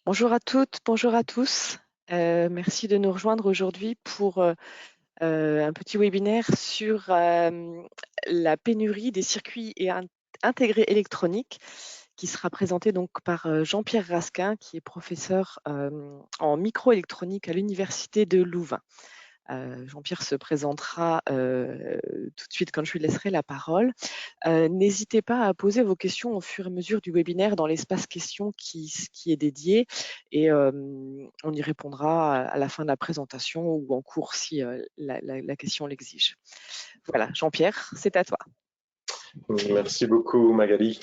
Bonjour à toutes, bonjour à tous. Merci de nous rejoindre aujourd'hui pour un petit webinaire sur la pénurie des circuits intégrés électroniques qui sera présenté donc par Jean-Pierre Rasquin, qui est professeur en microélectronique à l'Université de Louvain. Jean-Pierre se présentera tout de suite quand je lui laisserai la parole. N'hésitez pas à poser vos questions au fur et à mesure du webinaire dans l'espace questions qui est dédié et on y répondra à la fin de la présentation ou en cours si la question l'exige. Voilà, Jean-Pierre, c'est à toi. Merci beaucoup Magali.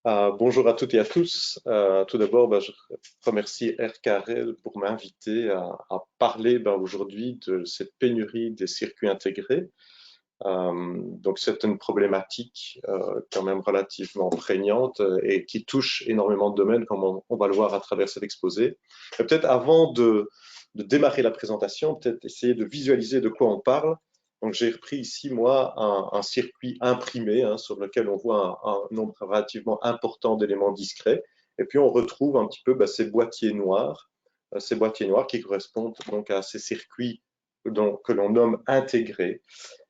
Bonjour à toutes et à tous. Tout d'abord, je remercie RKRL pour m'inviter à parler aujourd'hui de cette pénurie des circuits intégrés. Donc c'est une problématique quand même relativement prégnante et qui touche énormément de domaines, comme on va le voir à travers cet exposé. Peut-être avant de démarrer la présentation, peut-être essayer de visualiser de quoi on parle. Donc j'ai repris ici, moi, un circuit imprimé sur lequel on voit un nombre relativement important d'éléments discrets. Et puis on retrouve un petit peu ces boîtiers noirs qui correspondent donc à ces circuits que l'on nomme intégrés.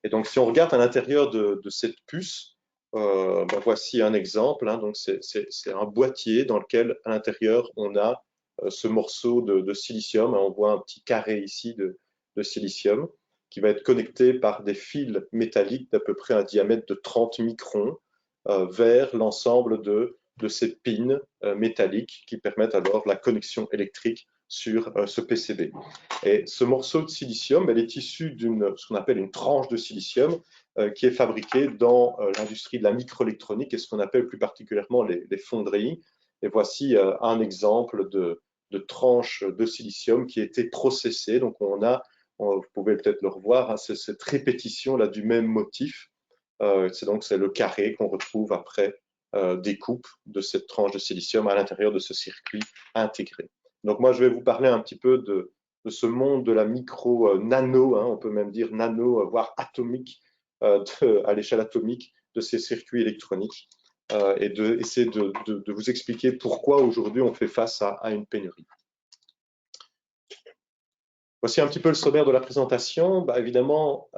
Et donc si on regarde à l'intérieur de cette puce, voici un exemple. Donc c'est un boîtier dans lequel à l'intérieur on a ce morceau de silicium. On voit un petit carré ici de silicium qui va être connecté par des fils métalliques d'à peu près un diamètre de 30 microns vers l'ensemble de ces pins métalliques qui permettent alors la connexion électrique sur ce PCB. Et ce morceau de silicium, elle est issue d'une ce qu'on appelle une tranche de silicium qui est fabriquée dans l'industrie de la microélectronique et ce qu'on appelle plus particulièrement les fonderies. Et voici un exemple de tranche de silicium qui a été processée. Donc vous pouvez peut-être le revoir, c'est cette répétition là du même motif. C'est le carré qu'on retrouve après découpe de cette tranche de silicium à l'intérieur de ce circuit intégré. Donc moi, je vais vous parler un petit peu de ce monde de la micro-nano, on peut même dire nano, voire atomique, à l'échelle atomique de ces circuits électroniques et essayer de vous expliquer pourquoi aujourd'hui on fait face à une pénurie. Voici un petit peu le sommaire de la présentation. Évidemment,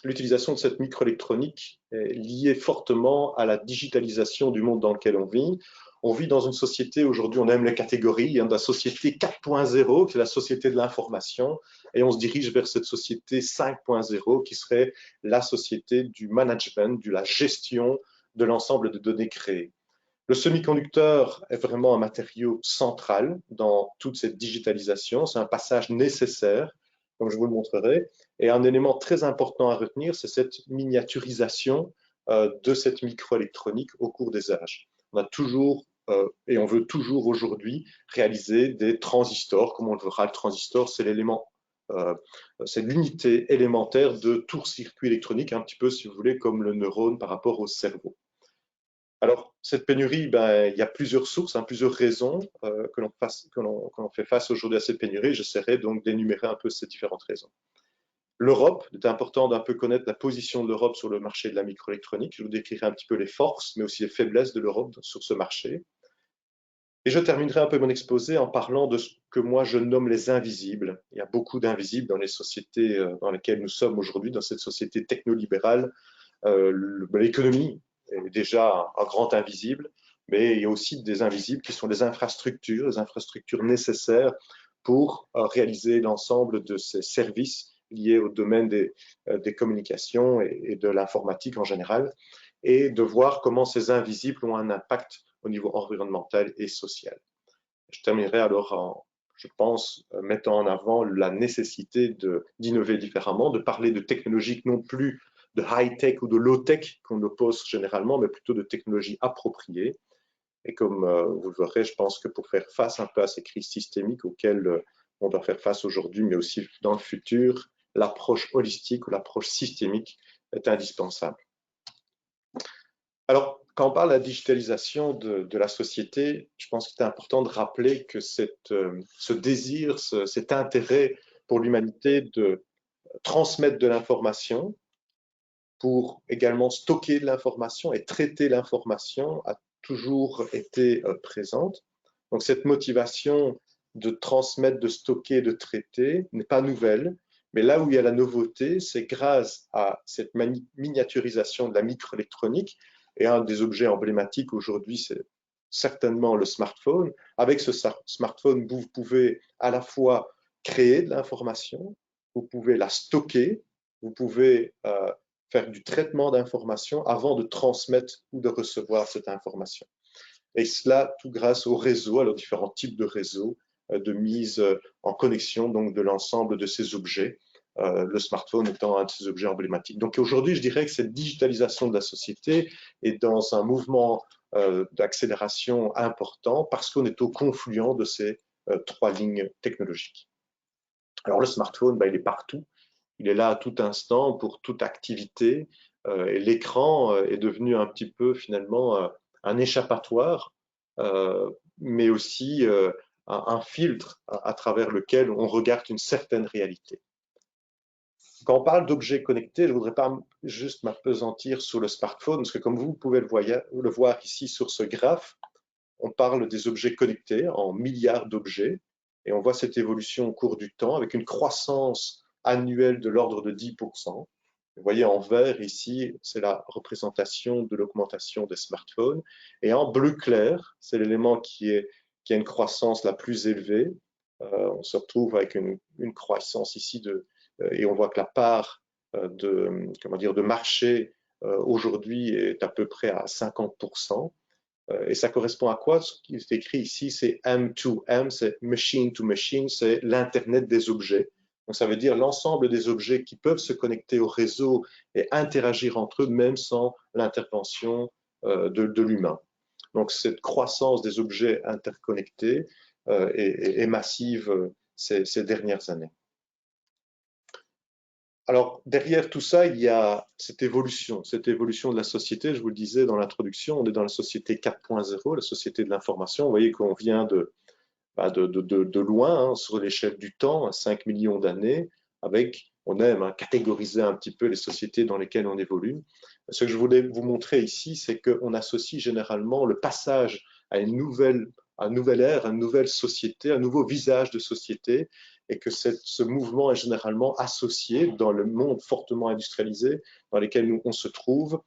l'utilisation de cette microélectronique est liée fortement à la digitalisation du monde dans lequel on vit. On vit dans une société, aujourd'hui on aime les catégories, de la société 4.0, qui est la société de l'information, et on se dirige vers cette société 5.0, qui serait la société du management, de la gestion de l'ensemble de données créées. Le semi-conducteur est vraiment un matériau central dans toute cette digitalisation. C'est un passage nécessaire, comme je vous le montrerai. Et un élément très important à retenir, c'est cette miniaturisation de cette microélectronique au cours des âges. On a toujours et on veut toujours aujourd'hui réaliser des transistors, comme on le verra. Le transistor, c'est l'élément, c'est l'unité élémentaire de tout circuit électronique, un petit peu, si vous voulez, comme le neurone par rapport au cerveau. Alors, cette pénurie, il y a plusieurs sources, plusieurs raisons que l'on fait face aujourd'hui à cette pénurie. J'essaierai donc d'énumérer un peu ces différentes raisons. L'Europe, il est important d'un peu connaître la position de l'Europe sur le marché de la microélectronique. Je vous décrirai un petit peu les forces, mais aussi les faiblesses de l'Europe sur ce marché. Et je terminerai un peu mon exposé en parlant de ce que moi je nomme les invisibles. Il y a beaucoup d'invisibles dans les sociétés dans lesquelles nous sommes aujourd'hui, dans cette société technolibérale. L'économie est déjà un grand invisible, mais il y a aussi des invisibles qui sont les infrastructures nécessaires pour réaliser l'ensemble de ces services liés au domaine des communications et de l'informatique en général, et de voir comment ces invisibles ont un impact au niveau environnemental et social. Je terminerai alors je pense, mettant en avant la nécessité d'innover différemment, de parler de technologies non plus de high-tech ou de low-tech qu'on oppose généralement, mais plutôt de technologies appropriées. Et comme vous le verrez, je pense que pour faire face un peu à ces crises systémiques auxquelles on doit faire face aujourd'hui, mais aussi dans le futur, l'approche holistique ou l'approche systémique est indispensable. Alors, quand on parle de la digitalisation de la société, je pense qu'il est important de rappeler que ce désir, cet intérêt pour l'humanité de transmettre de l'information, pour également stocker de l'information et traiter l'information a toujours été présente. Donc cette motivation de transmettre, de stocker, de traiter n'est pas nouvelle, mais là où il y a la nouveauté, c'est grâce à cette miniaturisation de la microélectronique, et un des objets emblématiques aujourd'hui, c'est certainement le smartphone. Avec ce smartphone, vous pouvez à la fois créer de l'information, vous pouvez la stocker, vous pouvez faire du traitement d'informations avant de transmettre ou de recevoir cette information. Et cela tout grâce au réseau, à aux différents types de réseaux de mise en connexion donc de l'ensemble de ces objets, le smartphone étant un de ces objets emblématiques. Donc aujourd'hui, je dirais que cette digitalisation de la société est dans un mouvement d'accélération important parce qu'on est au confluent de ces trois lignes technologiques. Alors le smartphone, il est partout, il est là à tout instant pour toute activité et l'écran est devenu un petit peu finalement un échappatoire, mais aussi un filtre à travers lequel on regarde une certaine réalité. Quand on parle d'objets connectés, je ne voudrais pas juste m'appesantir sur le smartphone, parce que comme vous pouvez le voir ici sur ce graphe, on parle des objets connectés en milliards d'objets, et on voit cette évolution au cours du temps avec une croissance annuelle de l'ordre de 10%. Vous voyez en vert ici, c'est la représentation de l'augmentation des smartphones, et en bleu clair, c'est l'élément qui a une croissance la plus élevée. On se retrouve avec une croissance ici et on voit que la part de marché aujourd'hui est à peu près à 50%. Et ça correspond à quoi? Ce qui est écrit ici, c'est M2M, c'est machine to machine, c'est l'Internet des objets. Donc ça veut dire l'ensemble des objets qui peuvent se connecter au réseau et interagir entre eux, même sans l'intervention de l'humain. Donc cette croissance des objets interconnectés est massive ces dernières années. Alors, derrière tout ça, il y a cette évolution de la société. Je vous le disais dans l'introduction, on est dans la société 4.0, la société de l'information. Vous voyez qu'on vient de loin, hein, sur l'échelle du temps, à 5 millions d'années, on aime catégoriser un petit peu les sociétés dans lesquelles on évolue. Ce que je voulais vous montrer ici, c'est qu'on associe généralement le passage à une nouvelle ère, à une nouvelle société, un nouveau visage de société, et que ce mouvement est généralement associé dans le monde fortement industrialisé dans lequel on se trouve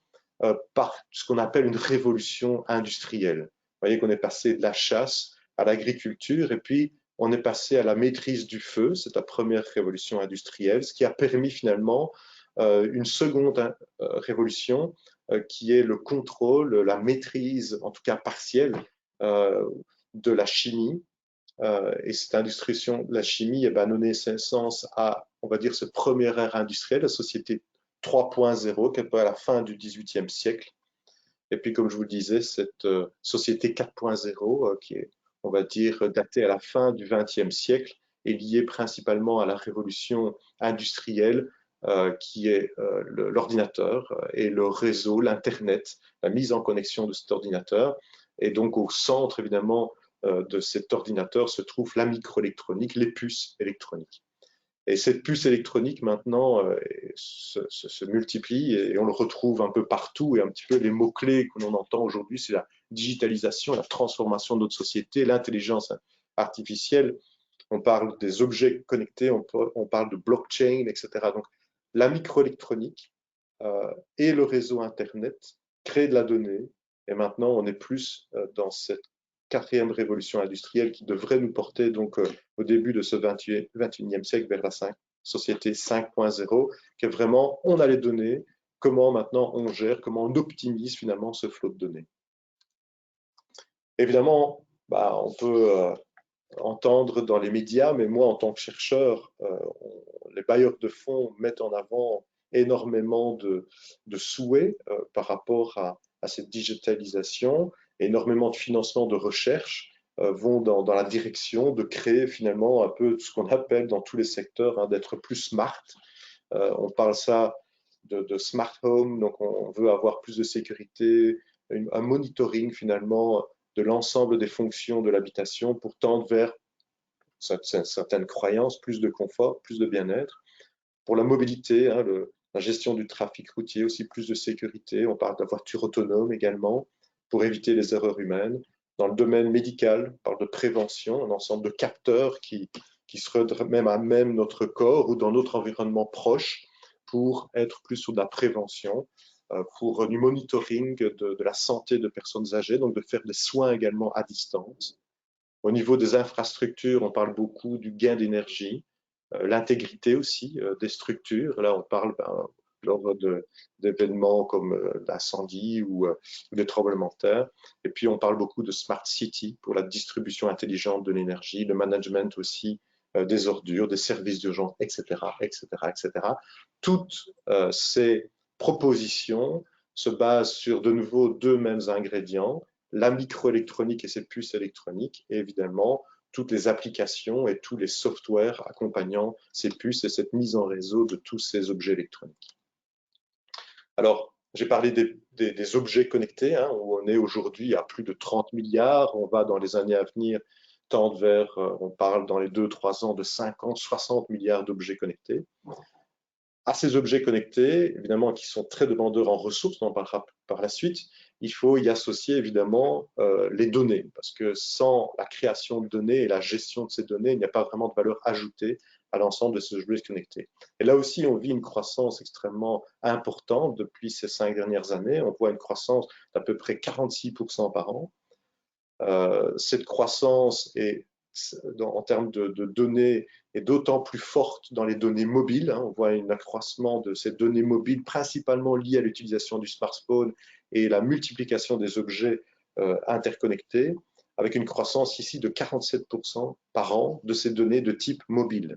par ce qu'on appelle une révolution industrielle. Vous voyez qu'on est passé de la chasse à l'agriculture et puis on est passé à la maîtrise du feu, c'est la première révolution industrielle, ce qui a permis finalement une seconde révolution qui est le contrôle, la maîtrise, en tout cas partielle, de la chimie. Et cette industrialisation de la chimie a donné naissance à, on va dire, cette première ère industrielle, la société 3.0, qui est à la fin du XVIIIe siècle. Et puis, comme je vous le disais, cette société 4.0, qui est, on va dire, datée à la fin du XXe siècle, est liée principalement à la révolution industrielle, qui est l'ordinateur et le réseau, l'Internet, la mise en connexion de cet ordinateur. Et donc, au centre, évidemment, de cet ordinateur se trouve la microélectronique, les puces électroniques. Et cette puce électronique, maintenant, se multiplie et on le retrouve un peu partout. Et un petit peu les mots-clés que l'on entend aujourd'hui, c'est la digitalisation, la transformation de notre société, l'intelligence artificielle. On parle des objets connectés, on parle de blockchain, etc. Donc, la microélectronique et le réseau Internet créent de la donnée. Et maintenant, on est plus dans cette quatrième révolution industrielle qui devrait nous porter donc au début de ce 21e siècle vers la société 5.0, qui est vraiment, on a les données, comment maintenant on gère, comment on optimise finalement ce flot de données. Évidemment, on peut entendre dans les médias, mais moi en tant que chercheur, les bailleurs de fonds mettent en avant énormément de souhaits par rapport à cette digitalisation. Énormément de financements de recherche vont dans la direction de créer finalement un peu ce qu'on appelle dans tous les secteurs d'être plus smart. On parle ça de smart home, donc on veut avoir plus de sécurité, un monitoring finalement de l'ensemble des fonctions de l'habitation pour tendre vers certaines croyances, plus de confort, plus de bien-être. Pour la mobilité, la gestion du trafic routier, aussi plus de sécurité. On parle de la voiture autonome également pour éviter les erreurs humaines. Dans le domaine médical, on parle de prévention, un ensemble de capteurs qui seraient même à même notre corps ou dans notre environnement proche pour être plus sur de la prévention, pour du monitoring de la santé de personnes âgées, donc de faire des soins également à distance. Au niveau des infrastructures, on parle beaucoup du gain d'énergie, l'intégrité aussi des structures. Là, on parle lors d'événements comme l'incendie ou des tremblements de terre. Et puis, on parle beaucoup de smart city pour la distribution intelligente de l'énergie, le management aussi des ordures, des services d'urgence, etc., etc., etc. Toutes ces propositions se basent sur de nouveau deux mêmes ingrédients, la microélectronique et ses puces électroniques, et évidemment toutes les applications et tous les softwares accompagnant ces puces et cette mise en réseau de tous ces objets électroniques. Alors, j'ai parlé des objets connectés, hein, où on est aujourd'hui à plus de 30 milliards. On va dans les années à venir tendre vers, on parle dans les 2-3 ans de 50, 60 milliards d'objets connectés. À ces objets connectés, évidemment, qui sont très demandeurs en ressources, on en parlera par la suite, il faut y associer évidemment les données, parce que sans la création de données et la gestion de ces données, il n'y a pas vraiment de valeur ajoutée à l'ensemble de ces objets connectés. Et là aussi, on vit une croissance extrêmement importante depuis ces 5 dernières années. On voit une croissance d'à peu près 46% par an. Cette croissance est, en termes de données est d'autant plus forte dans les données mobiles. On voit un accroissement de ces données mobiles principalement liées à l'utilisation du smartphone et la multiplication des objets interconnectés, avec une croissance ici de 47% par an de ces données de type mobile.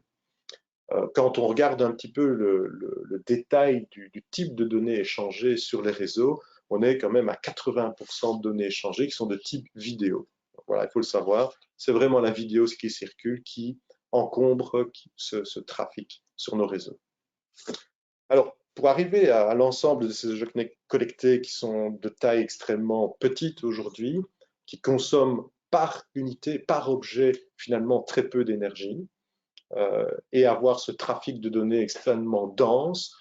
Quand on regarde un petit peu le détail du type de données échangées sur les réseaux, on est quand même à 80% de données échangées qui sont de type vidéo. Donc voilà, il faut le savoir, c'est vraiment la vidéo ce qui circule qui encombre ce trafic sur nos réseaux. Alors, pour arriver à l'ensemble de ces objets connectés qui sont de taille extrêmement petite aujourd'hui, qui consomment par unité, par objet, finalement très peu d'énergie, et avoir ce trafic de données extrêmement dense,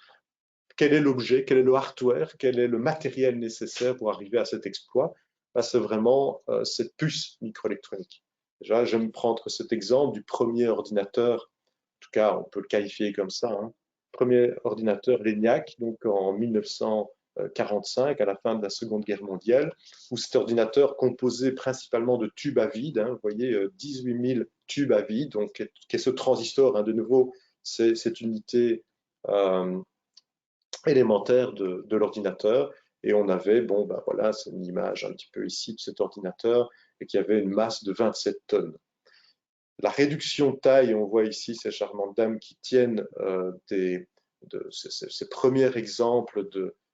quel est l'objet, quel est le hardware, quel est le matériel nécessaire pour arriver à cet exploit? C'est vraiment cette puce microélectronique. Déjà, j'aime prendre cet exemple du premier ordinateur, en tout cas, on peut le qualifier comme ça, hein, premier ordinateur, l'ENIAC, donc en 1945, à la fin de la Seconde Guerre mondiale, où cet ordinateur composé principalement de tubes à vide, hein, vous voyez, 18 000 tubes à vide, donc qui est ce transistor, hein, de nouveau, c'est cette unité élémentaire de l'ordinateur. Et on avait, bon, ben voilà, c'est une image un petit peu ici de cet ordinateur, et qui avait une masse de 27 tonnes. La réduction de taille, on voit ici ces charmantes dames qui tiennent ces premiers exemples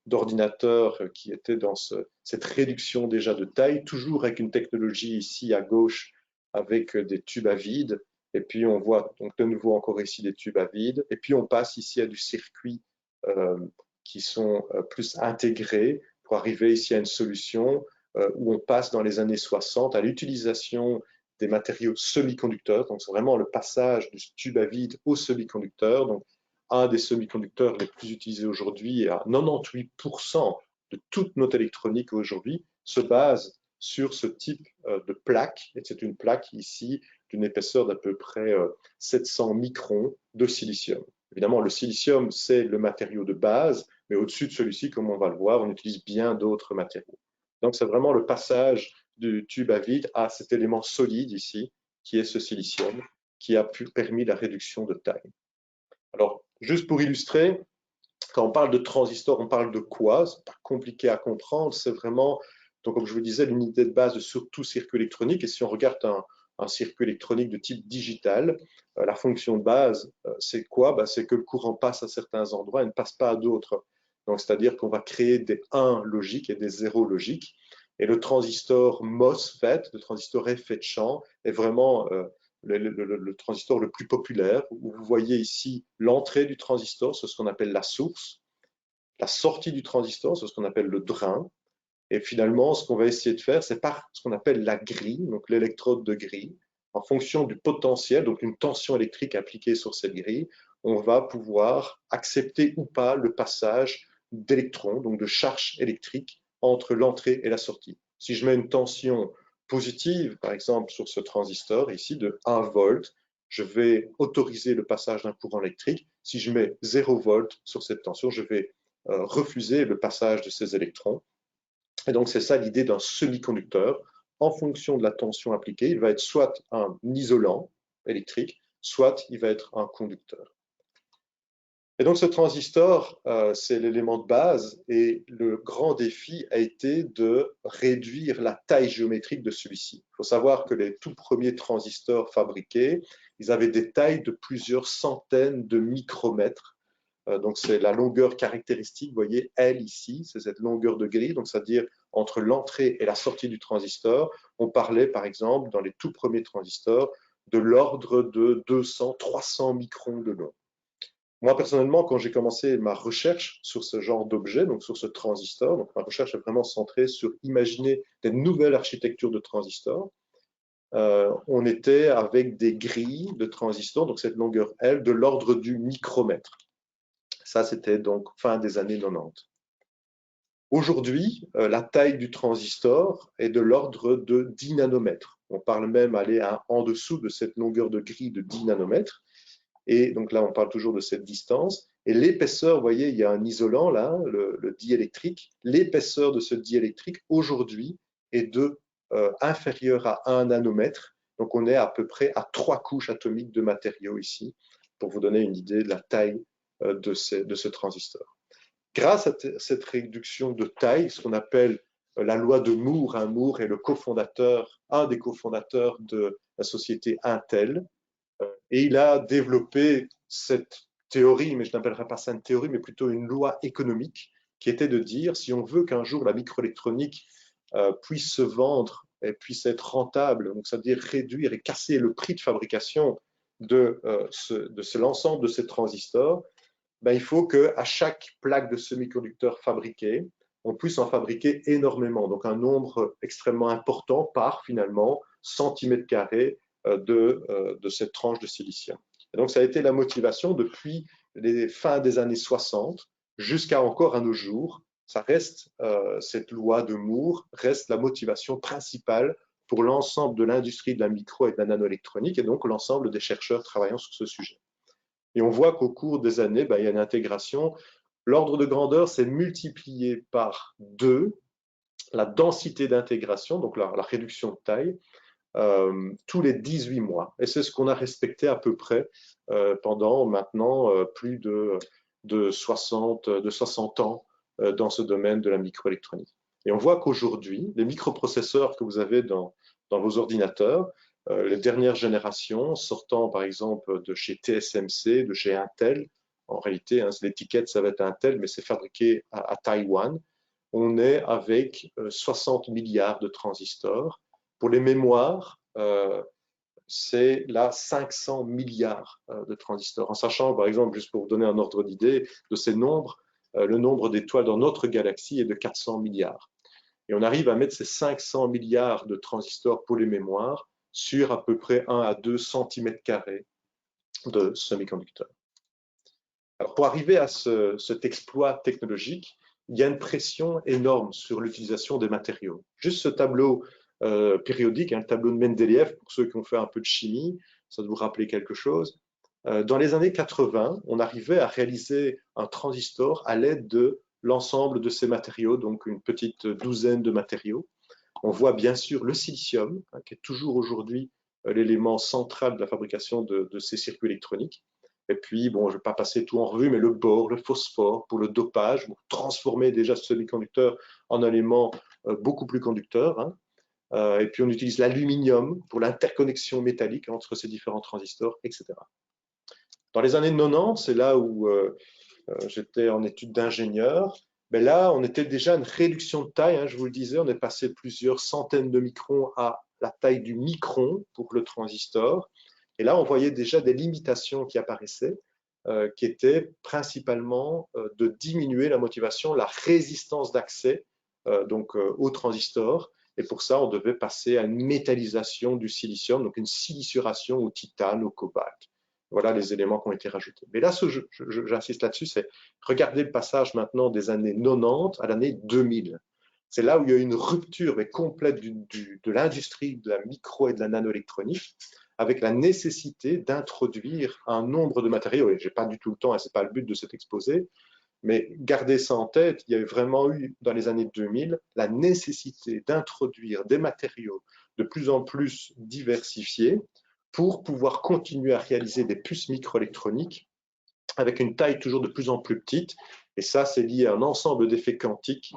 d'ordinateurs qui étaient dans cette réduction déjà de taille, toujours avec une technologie ici à gauche avec des tubes à vide. Et puis on voit donc de nouveau encore ici des tubes à vide. Et puis on passe ici à du circuit qui sont plus intégrés pour arriver ici à une solution où on passe dans les années 60 à l'utilisation des matériaux semi-conducteurs. Donc, c'est vraiment le passage du tube à vide au semi-conducteur. Donc, un des semi-conducteurs les plus utilisés aujourd'hui, et à 98% de toute notre électronique aujourd'hui, se base sur ce type de plaque. Et c'est une plaque ici d'une épaisseur d'à peu près 700 microns de silicium. Évidemment, le silicium, c'est le matériau de base, mais au-dessus de celui-ci, comme on va le voir, on utilise bien d'autres matériaux. Donc, c'est vraiment le passage du tube à vide à cet élément solide ici, qui est ce silicium, qui a permis la réduction de taille. Alors, juste pour illustrer, quand on parle de transistor, on parle de quoi? C'est pas compliqué à comprendre, c'est vraiment, donc comme je vous disais, l'unité de base de tout circuit électronique. Et si on regarde un circuit électronique de type digital, la fonction de base, c'est quoi? C'est que le courant passe à certains endroits et ne passe pas à d'autres. Donc, c'est-à-dire qu'on va créer des 1 logiques et des 0 logiques. Et le transistor MOSFET, le transistor effet de champ, est vraiment le transistor le plus populaire, où vous voyez ici l'entrée du transistor, c'est ce qu'on appelle la source, la sortie du transistor, c'est ce qu'on appelle le drain, et finalement, ce qu'on va essayer de faire, c'est par ce qu'on appelle la grille, donc l'électrode de grille, en fonction du potentiel, donc une tension électrique appliquée sur cette grille, on va pouvoir accepter ou pas le passage d'électrons, donc de charges électriques, entre l'entrée et la sortie. Si je mets une tension positive, par exemple, sur ce transistor ici de 1 volt, je vais autoriser le passage d'un courant électrique. Si je mets 0 volt sur cette tension, je vais refuser le passage de ces électrons. Et donc, c'est ça l'idée d'un semi-conducteur. En fonction de la tension appliquée, il va être soit un isolant électrique, soit il va être un conducteur. Et donc ce transistor, c'est l'élément de base et le grand défi a été de réduire la taille géométrique de celui-ci. Il faut savoir que les tout premiers transistors fabriqués, ils avaient des tailles de plusieurs centaines de micromètres. Donc c'est la longueur caractéristique, vous voyez, L ici, c'est cette longueur de grille, donc c'est-à-dire entre l'entrée et la sortie du transistor, on parlait par exemple dans les tout premiers transistors de l'ordre de 200, 300 microns de long. Moi, personnellement, quand j'ai commencé ma recherche sur ce genre d'objet, donc sur ce transistor, donc ma recherche est vraiment centrée sur imaginer des nouvelles architectures de transistors. On était avec des grilles de transistors, donc cette longueur L, de l'ordre du micromètre. Ça, c'était donc fin des années 90. Aujourd'hui, la taille du transistor est de l'ordre de 10 nanomètres. On parle même aller en dessous de cette longueur de grille de 10 nanomètres. Et donc là, on parle toujours de cette distance. Et l'épaisseur, vous voyez, il y a un isolant là, le diélectrique. L'épaisseur de ce diélectrique aujourd'hui est inférieure à 1 nanomètre. Donc on est à peu près à 3 couches atomiques de matériaux ici, pour vous donner une idée de la taille de ce transistor. Grâce à cette réduction de taille, ce qu'on appelle la loi de Moore, Moore est un des cofondateurs de la société Intel, et il a développé cette théorie, mais je n'appellerais pas ça une théorie, mais plutôt une loi économique, qui était de dire, si on veut qu'un jour la microélectronique puisse se vendre et puisse être rentable, donc c'est-à-dire réduire et casser le prix de fabrication de l'ensemble de ces transistors, ben, il faut qu'à chaque plaque de semi-conducteur fabriquée, on puisse en fabriquer énormément, donc un nombre extrêmement important par finalement centimètre carré de cette tranche de silicium. Et donc ça a été la motivation depuis les fins des années 60 jusqu'à encore à nos jours. Ça reste, cette loi de Moore reste la motivation principale pour l'ensemble de l'industrie de la micro et de la nanoélectronique et donc l'ensemble des chercheurs travaillant sur ce sujet. Et on voit qu'au cours des années, il y a une intégration. L'ordre de grandeur s'est multiplié par 2, la densité d'intégration, donc la réduction de taille, tous les 18 mois. Et c'est ce qu'on a respecté à peu près pendant maintenant plus de 60 ans dans ce domaine de la microélectronique. Et on voit qu'aujourd'hui, les microprocesseurs que vous avez dans vos ordinateurs, les dernières générations sortant par exemple de chez TSMC, de chez Intel, en réalité, l'étiquette ça va être Intel, mais c'est fabriqué à Taïwan, on est avec 60 milliards de transistors. Pour les mémoires, c'est là 500 milliards de transistors. En sachant, par exemple, juste pour vous donner un ordre d'idée de ces nombres, le nombre d'étoiles dans notre galaxie est de 400 milliards. Et on arrive à mettre ces 500 milliards de transistors pour les mémoires sur à peu près 1 à 2 cm carrés de semi-conducteurs. Alors, pour arriver à cet exploit technologique, il y a une pression énorme sur l'utilisation des matériaux. Juste ce tableau périodique, le tableau de Mendeleïev, pour ceux qui ont fait un peu de chimie, ça doit vous rappeler quelque chose. Dans les années 80, on arrivait à réaliser un transistor à l'aide de l'ensemble de ces matériaux, donc une petite douzaine de matériaux. On voit bien sûr le silicium, qui est toujours aujourd'hui l'élément central de la fabrication de ces circuits électroniques. Et puis, bon, je ne vais pas passer tout en revue, mais le bore, le phosphore pour le dopage, pour transformer déjà ce semi-conducteur en un élément beaucoup plus conducteur. Et puis, on utilise l'aluminium pour l'interconnexion métallique entre ces différents transistors, etc. Dans les années 90, c'est là où j'étais en études d'ingénieur. Mais là, on était déjà à une réduction de taille, je vous le disais, on est passé de plusieurs centaines de microns à la taille du micron pour le transistor. Et là, on voyait déjà des limitations qui apparaissaient, qui étaient principalement de diminuer la motivation, la résistance d'accès au transistor. Et pour ça, on devait passer à une métallisation du silicium, donc une siliciuration au titane, au cobalt. Voilà les éléments qui ont été rajoutés. Mais là, j'insiste là-dessus, c'est regarder le passage maintenant des années 90 à l'année 2000. c'est là où il y a eu une rupture mais complète de l'industrie de la micro et de la nanoélectronique, avec la nécessité d'introduire un nombre de matériaux. Et je n'ai pas du tout le temps, et ce n'est pas le but de cet exposé, mais gardez ça en tête, il y a vraiment eu dans les années 2000 la nécessité d'introduire des matériaux de plus en plus diversifiés pour pouvoir continuer à réaliser des puces microélectroniques avec une taille toujours de plus en plus petite. Et ça, c'est lié à un ensemble d'effets quantiques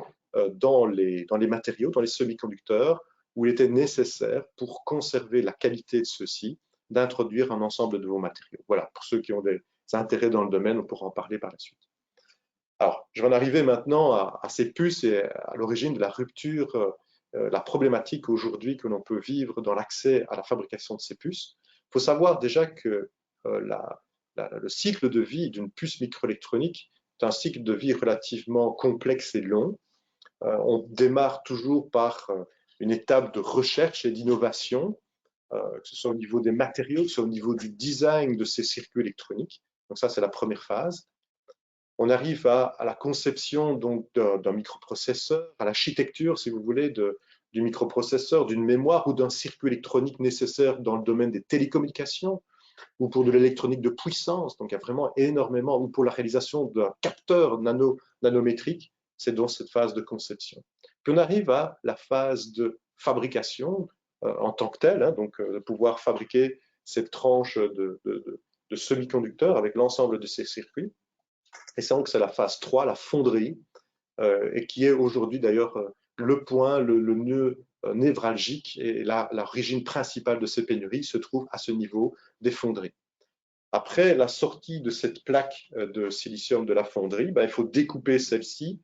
dans les matériaux, dans les semi-conducteurs, où il était nécessaire, pour conserver la qualité de ceux-ci, d'introduire un ensemble de nouveaux matériaux. Voilà, pour ceux qui ont des intérêts dans le domaine, on pourra en parler par la suite. Alors, je vais en arriver maintenant à ces puces et à l'origine de la rupture, la problématique aujourd'hui que l'on peut vivre dans l'accès à la fabrication de ces puces. Il faut savoir déjà que le cycle de vie d'une puce microélectronique est un cycle de vie relativement complexe et long. On démarre toujours par une étape de recherche et d'innovation, que ce soit au niveau des matériaux, que ce soit au niveau du design de ces circuits électroniques. Donc ça, c'est la première phase. On arrive à la conception donc d'un microprocesseur, à l'architecture, si vous voulez, du microprocesseur, d'une mémoire ou d'un circuit électronique nécessaire dans le domaine des télécommunications ou pour de l'électronique de puissance. Donc, il y a vraiment énormément, ou pour la réalisation d'un capteur nanométrique, c'est dans cette phase de conception. Puis on arrive à la phase de fabrication en tant que telle, donc de pouvoir fabriquer cette tranche de semi-conducteurs avec l'ensemble de ces circuits. Et c'est donc c'est la phase 3, la fonderie, et qui est aujourd'hui d'ailleurs le point, le nœud névralgique et l'origine principale de ces pénuries se trouve à ce niveau des fonderies. Après la sortie de cette plaque de silicium de la fonderie, il faut découper celle-ci,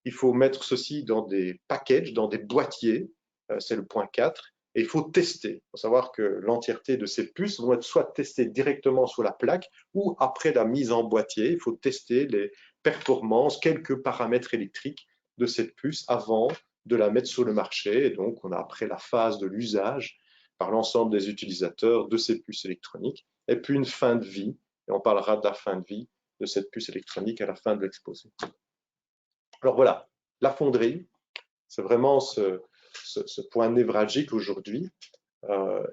il faut mettre ceci dans des packages, dans des boîtiers, c'est le point 4, et il faut tester. Il faut savoir que l'entièreté de ces puces vont être soit testées directement sur la plaque ou après la mise en boîtier, il faut tester les performances, quelques paramètres électriques de cette puce avant de la mettre sur le marché. Et donc, on a après la phase de l'usage par l'ensemble des utilisateurs de ces puces électroniques, et puis une fin de vie, et on parlera de la fin de vie de cette puce électronique à la fin de l'exposé. Alors voilà, la fonderie, c'est vraiment ce point névralgique aujourd'hui.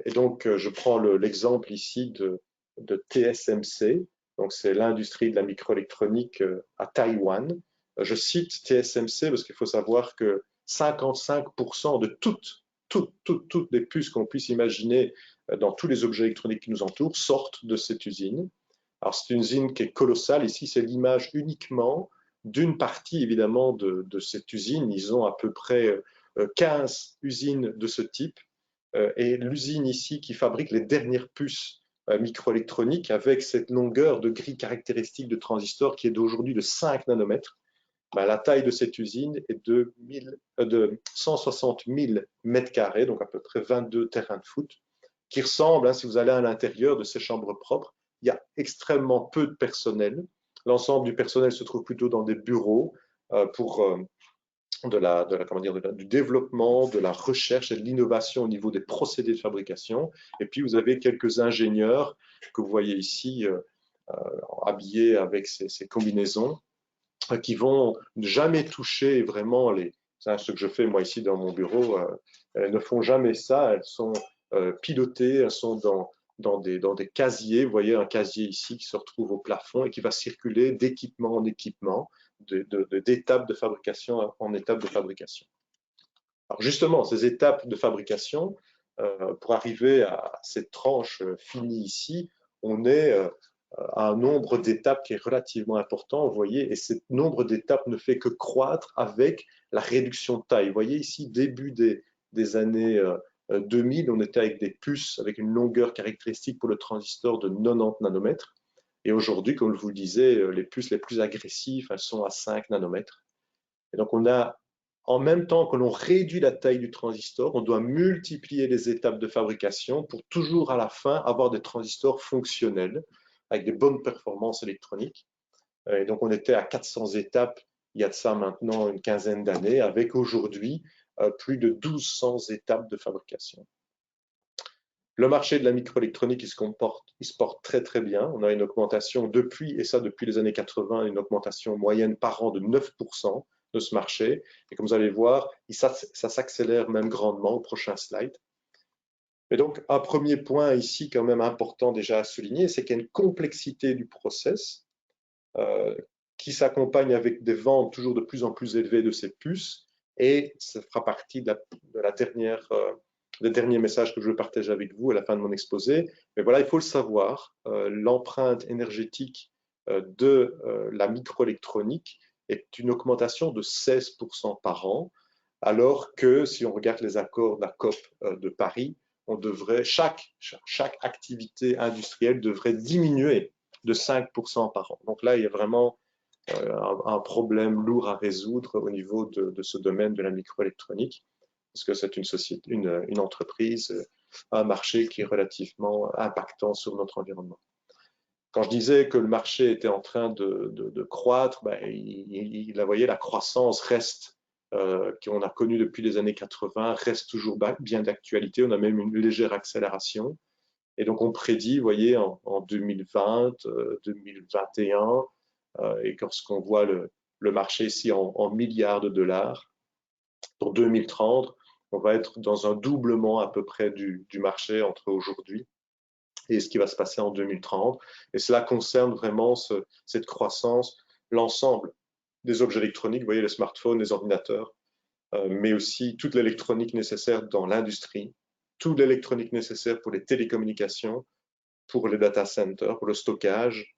Et donc, je prends l'exemple ici de TSMC, donc c'est l'industrie de la microélectronique à Taïwan. Je cite TSMC parce qu'il faut savoir que 55% de toutes les puces qu'on puisse imaginer dans tous les objets électroniques qui nous entourent sortent de cette usine. Alors, c'est une usine qui est colossale. Ici, c'est l'image uniquement d'une partie, évidemment, de cette usine. Ils ont à peu près 15 usines de ce type. Et l'usine ici qui fabrique les dernières puces microélectroniques avec cette longueur de grille caractéristique de transistors qui est d'aujourd'hui de 5 nanomètres. La taille de cette usine est de 160 000 mètres carrés, donc à peu près 22 terrains de foot, qui ressemble, si vous allez à l'intérieur de ces chambres propres, il y a extrêmement peu de personnel. L'ensemble du personnel se trouve plutôt dans des bureaux pour du développement, de la recherche et de l'innovation au niveau des procédés de fabrication. Et puis, vous avez quelques ingénieurs que vous voyez ici habillés avec ces combinaisons qui vont jamais toucher vraiment ce que je fais moi ici dans mon bureau. Elles ne font jamais ça. Elles sont pilotées, elles sont dans des casiers. Vous voyez un casier ici qui se retrouve au plafond et qui va circuler d'équipement en équipement, d'étape de fabrication en étape de fabrication. Alors justement, ces étapes de fabrication, pour arriver à cette tranche finie ici, on est à un nombre d'étapes qui est relativement important, vous voyez, et ce nombre d'étapes ne fait que croître avec la réduction de taille. Vous voyez ici, début des années 2000, on était avec des puces avec une longueur caractéristique pour le transistor de 90 nanomètres. Et aujourd'hui, comme je vous le disais, les puces les plus agressives, elles sont à 5 nanomètres. Et donc, on a, en même temps que l'on réduit la taille du transistor, on doit multiplier les étapes de fabrication pour toujours à la fin avoir des transistors fonctionnels avec des bonnes performances électroniques. Et donc, on était à 400 étapes il y a de ça maintenant une quinzaine d'années, avec aujourd'hui plus de 1200 étapes de fabrication. Le marché de la microélectronique, il se porte très très bien. On a une augmentation depuis les années 80, une augmentation moyenne par an de 9% de ce marché. Et comme vous allez voir, ça s'accélère même grandement au prochain slide. Et donc, un premier point ici quand même important déjà à souligner, c'est qu'il y a une complexité du process euh, qui s'accompagne avec des ventes toujours de plus en plus élevées de ces puces. Et ça fera partie de la dernière, des derniers messages que je veux partager avec vous à la fin de mon exposé. Mais voilà, il faut le savoir, l'empreinte énergétique de la microélectronique est une augmentation de 16% par an, alors que si on regarde les accords de la COP de Paris, on devrait, chaque activité industrielle devrait diminuer de 5% par an. Donc là, il y a vraiment un problème lourd à résoudre au niveau de ce domaine de la microélectronique, parce que c'est une société, une entreprise, un marché qui est relativement impactant sur notre environnement. Quand je disais que le marché était en train de croître, ben, vous voyez, la croissance reste, qu'on a connue depuis les années 80, reste toujours bien d'actualité. On a même une légère accélération. Et donc, on prédit, vous voyez, en 2020, 2021, et lorsqu'on voit le marché ici en milliards de dollars, pour 2030, on va être dans un doublement à peu près du marché entre aujourd'hui et ce qui va se passer en 2030. Et cela concerne vraiment cette croissance, l'ensemble des objets électroniques, vous voyez, les smartphones, les ordinateurs, mais aussi toute l'électronique nécessaire dans l'industrie, toute l'électronique nécessaire pour les télécommunications, pour les data centers, pour le stockage.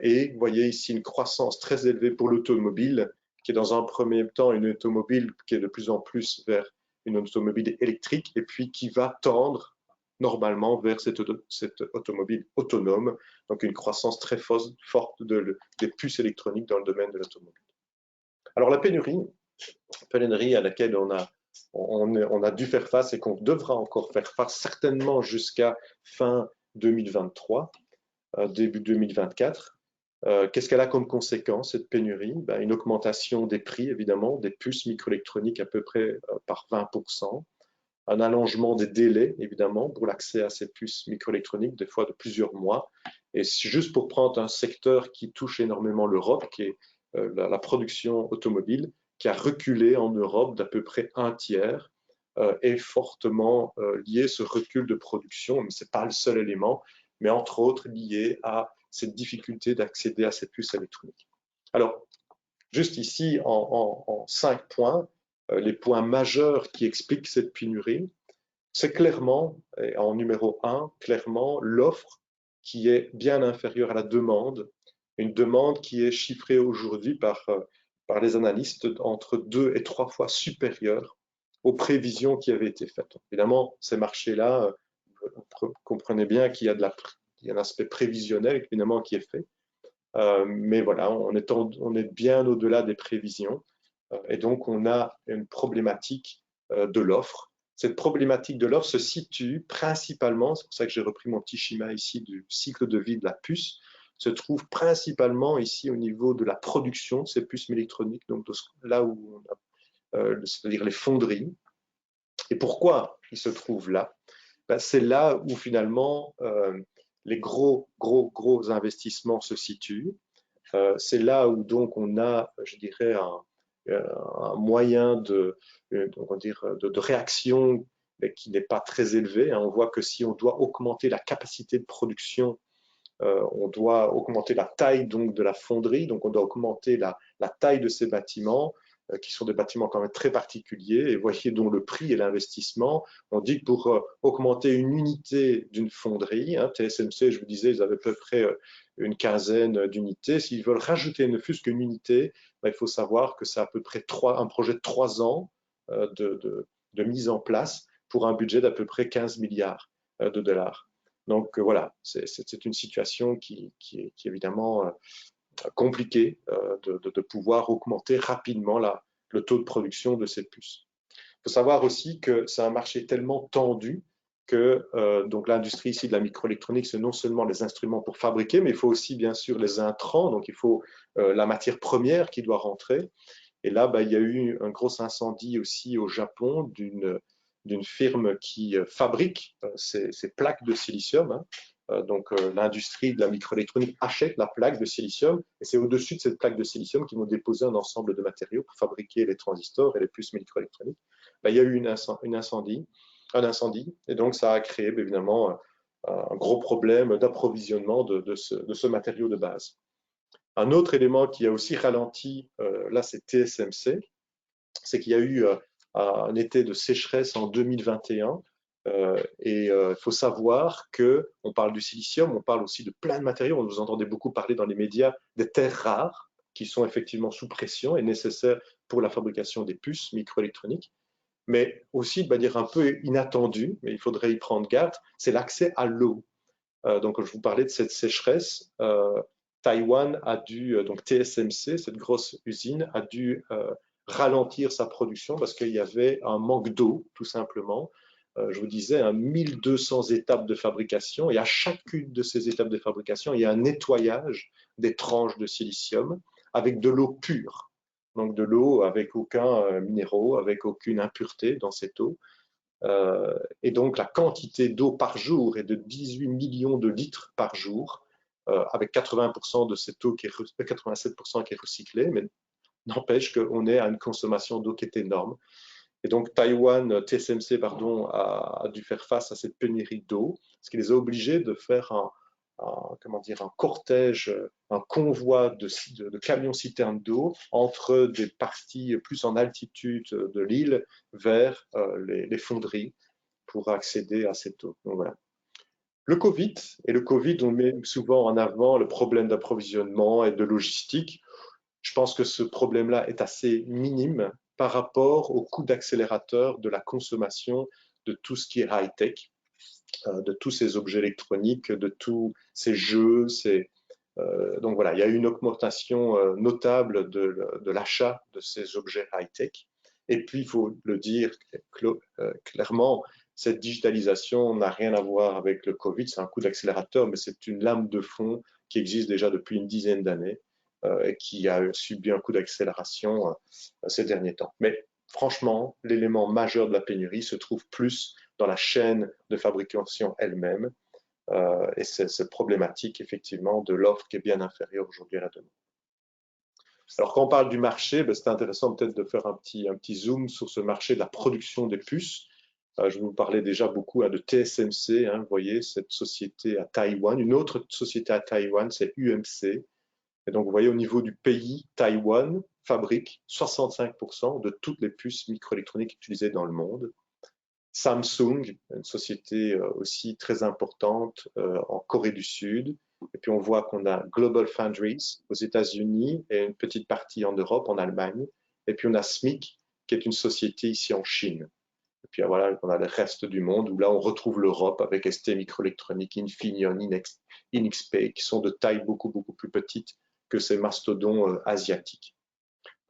Et vous voyez ici une croissance très élevée pour l'automobile, qui est dans un premier temps une automobile qui est de plus en plus vers une automobile électrique, et puis qui va tendre normalement vers cette automobile autonome, donc une croissance très forte des puces électroniques dans le domaine de l'automobile. Alors la pénurie à laquelle on a dû faire face et qu'on devra encore faire face certainement jusqu'à fin 2023, début 2024. Qu'est-ce qu'elle a comme conséquence, cette pénurie? Ben, une augmentation des prix, évidemment, des puces microélectroniques à peu près par 20%, un allongement des délais, évidemment, pour l'accès à ces puces microélectroniques, des fois de plusieurs mois. Et juste pour prendre un secteur qui touche énormément l'Europe, qui est la production automobile, qui a reculé en Europe d'à peu près un tiers, est fortement lié ce recul de production, mais ce n'est pas le seul élément, mais entre autres lié à cette difficulté d'accéder à ces puces électroniques. Alors, juste ici, en 5 points, les points majeurs qui expliquent cette pénurie, c'est clairement, en numéro 1, clairement l'offre qui est bien inférieure à la demande, une demande qui est chiffrée aujourd'hui par les analystes entre 2 et 3 fois supérieure aux prévisions qui avaient été faites. Évidemment, ces marchés-là, vous comprenez bien qu'il y a un aspect prévisionnel évidemment qui est fait, mais voilà, on est bien au-delà des prévisions, et donc on a une problématique de l'offre. Cette problématique de l'offre se situe principalement, c'est pour ça que j'ai repris mon petit schéma ici du cycle de vie de la puce, se trouve principalement ici au niveau de la production de ces puces électroniques, donc là où on a, c'est-à-dire les fonderies. Et pourquoi ils se trouvent là? Ben, c'est là où finalement les gros investissements se situent. C'est là où donc on a, je dirais, un moyen de réaction qui n'est pas très élevé. On voit que si on doit augmenter la capacité de production, on doit augmenter la taille donc de la fonderie, donc on doit augmenter la taille de ces bâtiments, qui sont des bâtiments quand même très particuliers, et voyez donc le prix et l'investissement. On dit que pour augmenter une unité d'une fonderie, TSMC, je vous disais, ils avaient à peu près une quinzaine d'unités. S'ils veulent rajouter ne fût-ce qu'une unité, il faut savoir que c'est à peu près un projet de 3 ans de mise en place pour un budget d'à peu près 15 milliards de dollars. Donc voilà, c'est une situation qui est évidemment compliquée de pouvoir augmenter rapidement le taux de production de ces puces. Il faut savoir aussi que c'est un marché tellement tendu que donc l'industrie ici de la microélectronique, c'est non seulement les instruments pour fabriquer, mais il faut aussi bien sûr les intrants, donc il faut la matière première qui doit rentrer. Et là, il y a eu un gros incendie aussi au Japon d'une firme qui fabrique ces plaques de silicium, L'industrie de la microélectronique achète la plaque de silicium et c'est au-dessus de cette plaque de silicium qu'ils vont déposer un ensemble de matériaux pour fabriquer les transistors et les puces microélectroniques. Ben, il y a eu un incendie et donc ça a créé évidemment un gros problème d'approvisionnement de ce matériau de base. Un autre élément qui a aussi ralenti, là c'est TSMC, c'est qu'il y a eu un été de sécheresse en 2021 et il faut savoir qu'on parle du silicium, on parle aussi de plein de matériaux. Vous entendez beaucoup parler dans les médias des terres rares qui sont effectivement sous pression et nécessaires pour la fabrication des puces microélectroniques. Mais aussi, de manière un peu inattendue, mais il faudrait y prendre garde, c'est l'accès à l'eau. Donc, je vous parlais de cette sécheresse. Taïwan a dû, donc TSMC, cette grosse usine, a dû ralentir sa production parce qu'il y avait un manque d'eau, tout simplement. Je vous disais, 1200 étapes de fabrication et à chacune de ces étapes de fabrication, il y a un nettoyage des tranches de silicium avec de l'eau pure. Donc de l'eau avec aucun minéraux, avec aucune impureté dans cette eau. Et donc la quantité d'eau par jour est de 18 millions de litres par jour, avec 80% de cette eau 87% qui est recyclée, mais n'empêche qu'on est à une consommation d'eau qui est énorme. Et donc TSMC a dû faire face à cette pénurie d'eau, ce qui les a obligés de faire un cortège, un convoi de camions-citernes d'eau entre des parties plus en altitude de l'île vers les fonderies pour accéder à cette eau. Donc, voilà. Le Covid, on met souvent en avant le problème d'approvisionnement et de logistique. Je pense que ce problème-là est assez minime par rapport au coût d'accélérateur de la consommation de tout ce qui est high-tech, de tous ces objets électroniques, de tous ces jeux. Donc voilà, il y a eu une augmentation notable de l'achat de ces objets high-tech. Et puis, il faut le dire clairement, cette digitalisation n'a rien à voir avec le Covid, c'est un coup d'accélérateur, mais c'est une lame de fond qui existe déjà depuis une dizaine d'années et qui a subi un coup d'accélération ces derniers temps. Mais franchement, l'élément majeur de la pénurie se trouve plus dans la chaîne de fabrication elle-même et c'est cette problématique effectivement de l'offre qui est bien inférieure aujourd'hui à la demande. Alors quand on parle du marché, c'est intéressant peut-être de faire un petit zoom sur ce marché de la production des puces. Je vous parlais déjà beaucoup de TSMC, vous voyez, cette société à Taïwan. Une autre société à Taïwan, c'est UMC. Et donc, vous voyez, au niveau du pays, Taïwan fabrique 65% de toutes les puces microélectroniques utilisées dans le monde. Samsung, une société aussi très importante en Corée du Sud. Et puis, on voit qu'on a Global Foundries aux États-Unis et une petite partie en Europe, en Allemagne. Et puis, on a SMIC, qui est une société ici en Chine. Et puis, voilà, on a le reste du monde où là, on retrouve l'Europe avec ST Microelectronics, Infineon, INXP, qui sont de taille beaucoup, beaucoup plus petite que ces mastodons asiatiques.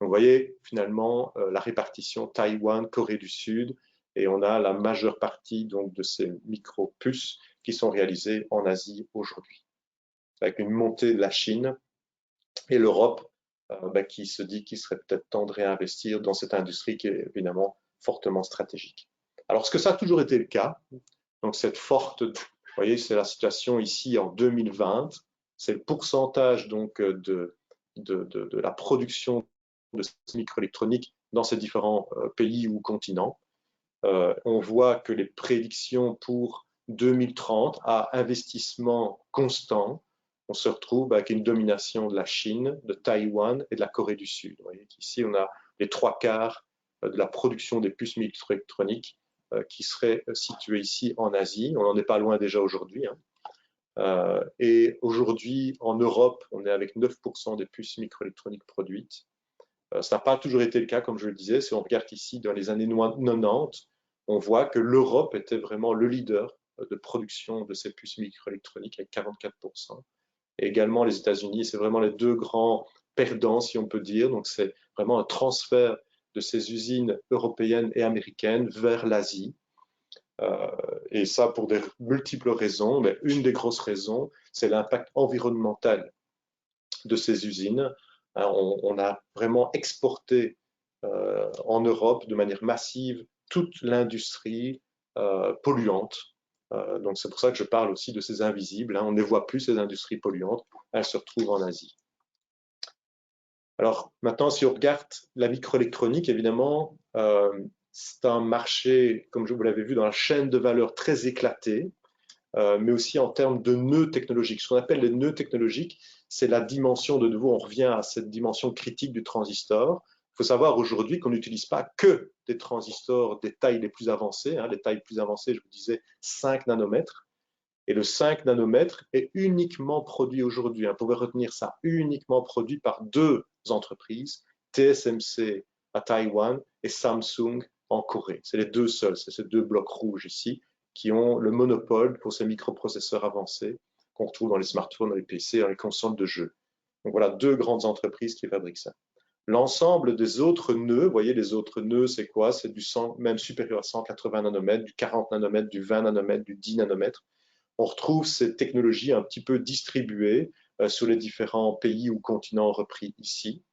Donc, vous voyez finalement la répartition Taïwan, Corée du Sud, et on a la majeure partie donc, de ces micro-puces qui sont réalisées en Asie aujourd'hui, avec une montée de la Chine et l'Europe qui se dit qu'il serait peut-être temps de réinvestir dans cette industrie qui est évidemment fortement stratégique. Alors, est-ce que ça a toujours été le cas? Donc, cette forte, vous voyez, c'est la situation ici en 2020, c'est le pourcentage donc de la production de microélectronique dans ces différents pays ou continents. On voit que les prédictions pour 2030 à investissement constant, on se retrouve avec une domination de la Chine, de Taïwan et de la Corée du Sud. Vous voyez qu'ici, on a les 3/4 de la production des puces microélectroniques qui seraient situées ici en Asie. On n'en est pas loin déjà aujourd'hui. Et aujourd'hui, en Europe, on est avec 9% des puces microélectroniques produites. Ça n'a pas toujours été le cas, comme je le disais. Si on regarde ici dans les années 90, on voit que l'Europe était vraiment le leader de production de ces puces microélectroniques avec 44%. Et également les États-Unis, c'est vraiment les deux grands perdants, si on peut dire. Donc c'est vraiment un transfert de ces usines européennes et américaines vers l'Asie. Et ça pour de multiples raisons. Mais une des grosses raisons, c'est l'impact environnemental de ces usines. On a vraiment exporté en Europe de manière massive toute l'industrie polluante Donc c'est pour ça que je parle aussi de ces invisibles, hein. On ne voit plus, ces industries polluantes, elles se retrouvent en Asie. Alors maintenant, si on regarde la microélectronique, évidemment, c'est un marché, comme je vous l'avais vu, dans la chaîne de valeur très éclatée, mais aussi en termes de nœuds technologiques. Ce qu'on appelle les nœuds technologiques, c'est la dimension, de nouveau, on revient à cette dimension critique du transistor. Il faut savoir aujourd'hui qu'on n'utilise pas que des transistors des tailles les plus avancées, hein. Les tailles les plus avancées, je vous disais, 5 nanomètres. Et le 5 nanomètres est uniquement produit aujourd'hui, hein, vous pouvez retenir ça, uniquement produit par deux entreprises, TSMC à Taïwan et Samsung en Corée. C'est les deux seuls, c'est ces deux blocs rouges ici, qui ont le monopole pour ces microprocesseurs avancés qu'on retrouve dans les smartphones, dans les PC, dans les consoles de jeux. Donc voilà, deux grandes entreprises qui fabriquent ça. L'ensemble des autres nœuds, vous voyez, les autres nœuds, c'est quoi? C'est du 100, même supérieur à 180 nanomètres, du 40 nanomètres, du 20 nanomètres, du 10 nanomètres. On retrouve ces technologies un petit peu distribuées sur les différents pays ou continents repris ici.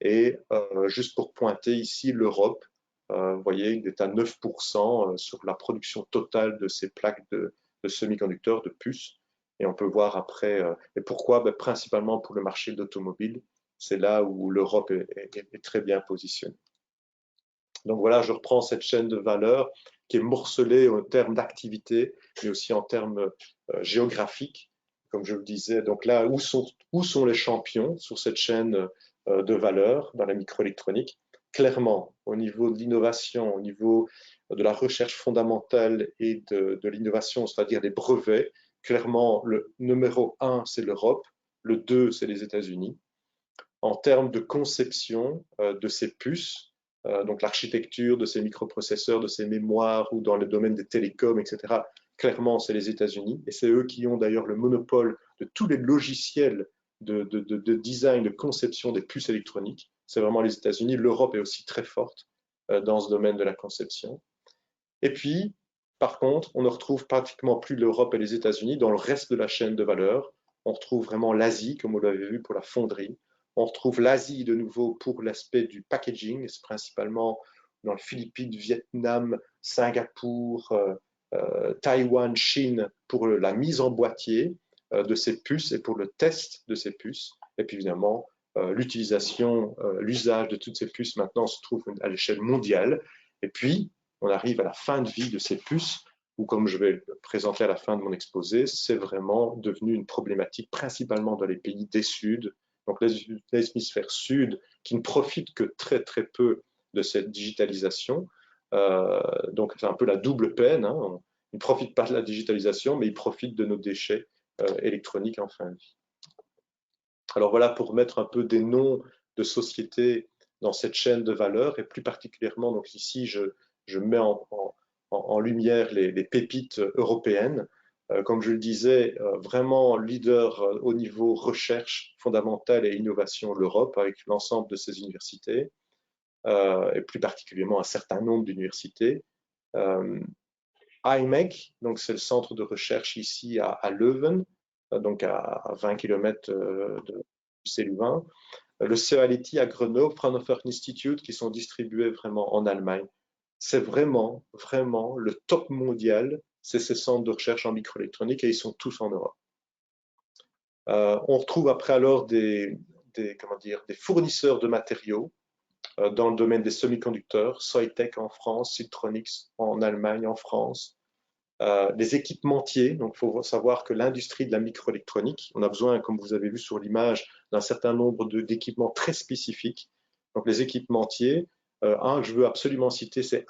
Et juste pour pointer ici l'Europe, vous voyez, il est à 9% sur la production totale de ces plaques de semi-conducteurs, de puces. Et on peut voir après, et pourquoi? Ben, principalement pour le marché de l'automobile, c'est là où l'Europe est très bien positionnée. Donc voilà, je reprends cette chaîne de valeur qui est morcelée en termes d'activité, mais aussi en termes géographiques, comme je le disais. Donc là, où sont les champions sur cette chaîne de valeur dans la microélectronique? Clairement, au niveau de l'innovation, au niveau de la recherche fondamentale et de l'innovation, c'est-à-dire des brevets, clairement, le numéro 1, c'est l'Europe, le 2, c'est les États-Unis. En termes de conception de ces puces, donc l'architecture de ces microprocesseurs, de ces mémoires ou dans le domaine des télécoms, etc., clairement, c'est les États-Unis. Et c'est eux qui ont d'ailleurs le monopole de tous les logiciels de design, de conception des puces électroniques. C'est vraiment les États-Unis. L'Europe est aussi très forte dans ce domaine de la conception. Et puis, par contre, on ne retrouve pratiquement plus l'Europe et les États-Unis dans le reste de la chaîne de valeur. On retrouve vraiment l'Asie, comme vous l'avez vu, pour la fonderie. On retrouve l'Asie de nouveau pour l'aspect du packaging, c'est principalement dans les Philippines, Vietnam, Singapour, Taïwan, Chine, pour la mise en boîtier de ces puces et pour le test de ces puces. Et puis évidemment, l'utilisation, l'usage de toutes ces puces maintenant se trouve à l'échelle mondiale. Et puis, on arrive à la fin de vie de ces puces, ou comme je vais le présenter à la fin de mon exposé, c'est vraiment devenu une problématique principalement dans les pays des Suds, donc l'hémisphère sud, qui ne profite que très très peu de cette digitalisation. Donc c'est un peu la double peine, hein. Ils ne profitent pas de la digitalisation, mais ils profitent de nos déchets électroniques en fin de vie. Alors voilà, pour mettre un peu des noms de sociétés dans cette chaîne de valeur, et plus particulièrement, donc ici, je mets en lumière les pépites européennes. Comme je le disais, vraiment leader au niveau recherche fondamentale et innovation, l'Europe, avec l'ensemble de ses universités, et plus particulièrement un certain nombre d'universités. IMEC, donc c'est le centre de recherche ici à Leuven, donc à 20 km de Louvain. Le CEALITI à Grenoble, Fraunhofer Institute, qui sont distribués vraiment en Allemagne. C'est vraiment, vraiment le top mondial, c'est ces centres de recherche en microélectronique et ils sont tous en Europe. On retrouve après alors des fournisseurs de matériaux dans le domaine des semi-conducteurs, Soitec en France, Siltronics en Allemagne, en France. Les équipementiers, donc il faut savoir que l'industrie de la microélectronique, on a besoin, comme vous avez vu sur l'image, d'un certain nombre d'équipements très spécifiques. Donc les équipementiers, un que je veux absolument citer, c'est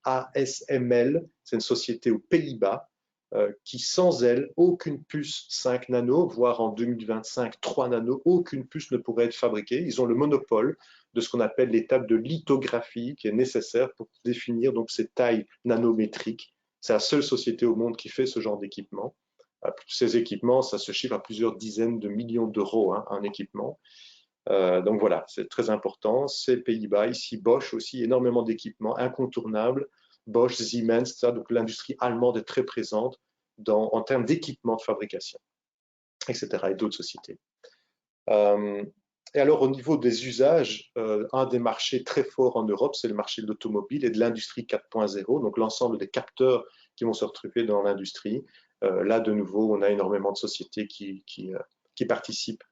ASML, c'est une société aux Pays-Bas, qui sans elle, aucune puce 5 nano, voire en 2025 3 nano, aucune puce ne pourrait être fabriquée. Ils ont le monopole de ce qu'on appelle l'étape de lithographie qui est nécessaire pour définir donc ces tailles nanométriques. C'est la seule société au monde qui fait ce genre d'équipement. Ces équipements, ça se chiffre à plusieurs dizaines de millions d'euros, hein, un équipement. Donc voilà, c'est très important. C'est Pays-Bas, ici Bosch aussi, énormément d'équipements incontournables. Bosch, Siemens, ça, donc l'industrie allemande est très présente en termes d'équipements de fabrication, etc. et d'autres sociétés. Et alors au niveau des usages, un des marchés très forts en Europe, c'est le marché de l'automobile et de l'industrie 4.0, donc l'ensemble des capteurs qui vont se retrouver dans l'industrie. Là, de nouveau, on a énormément de sociétés qui participent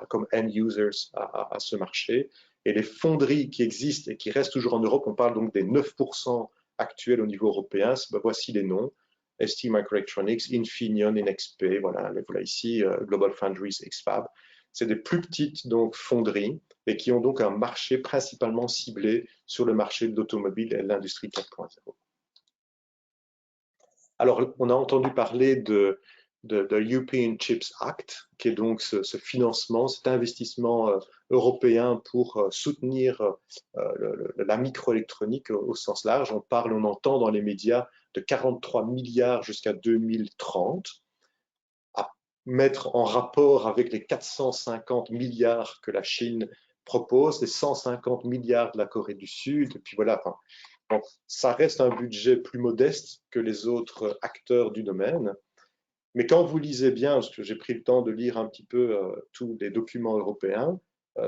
comme end users à ce marché. Et les fonderies qui existent et qui restent toujours en Europe, on parle donc des 9% actuels au niveau européen. Ben, voici les noms. ST Microelectronics, Infineon, NXP, voilà ici, Global Foundries, X-FAB. C'est des plus petites donc, fonderies et qui ont donc un marché principalement ciblé sur le marché de l'automobile et de l'industrie 4.0. Alors, on a entendu parler de European Chips Act, qui est donc ce financement, cet investissement européen pour soutenir la microélectronique au sens large. On entend dans les médias de 43 milliards jusqu'à 2030, à mettre en rapport avec les 450 milliards que la Chine propose, les 150 milliards de la Corée du Sud, et puis voilà. Donc, ça reste un budget plus modeste que les autres acteurs du domaine. Mais quand vous lisez bien, parce que j'ai pris le temps de lire un petit peu tous les documents européens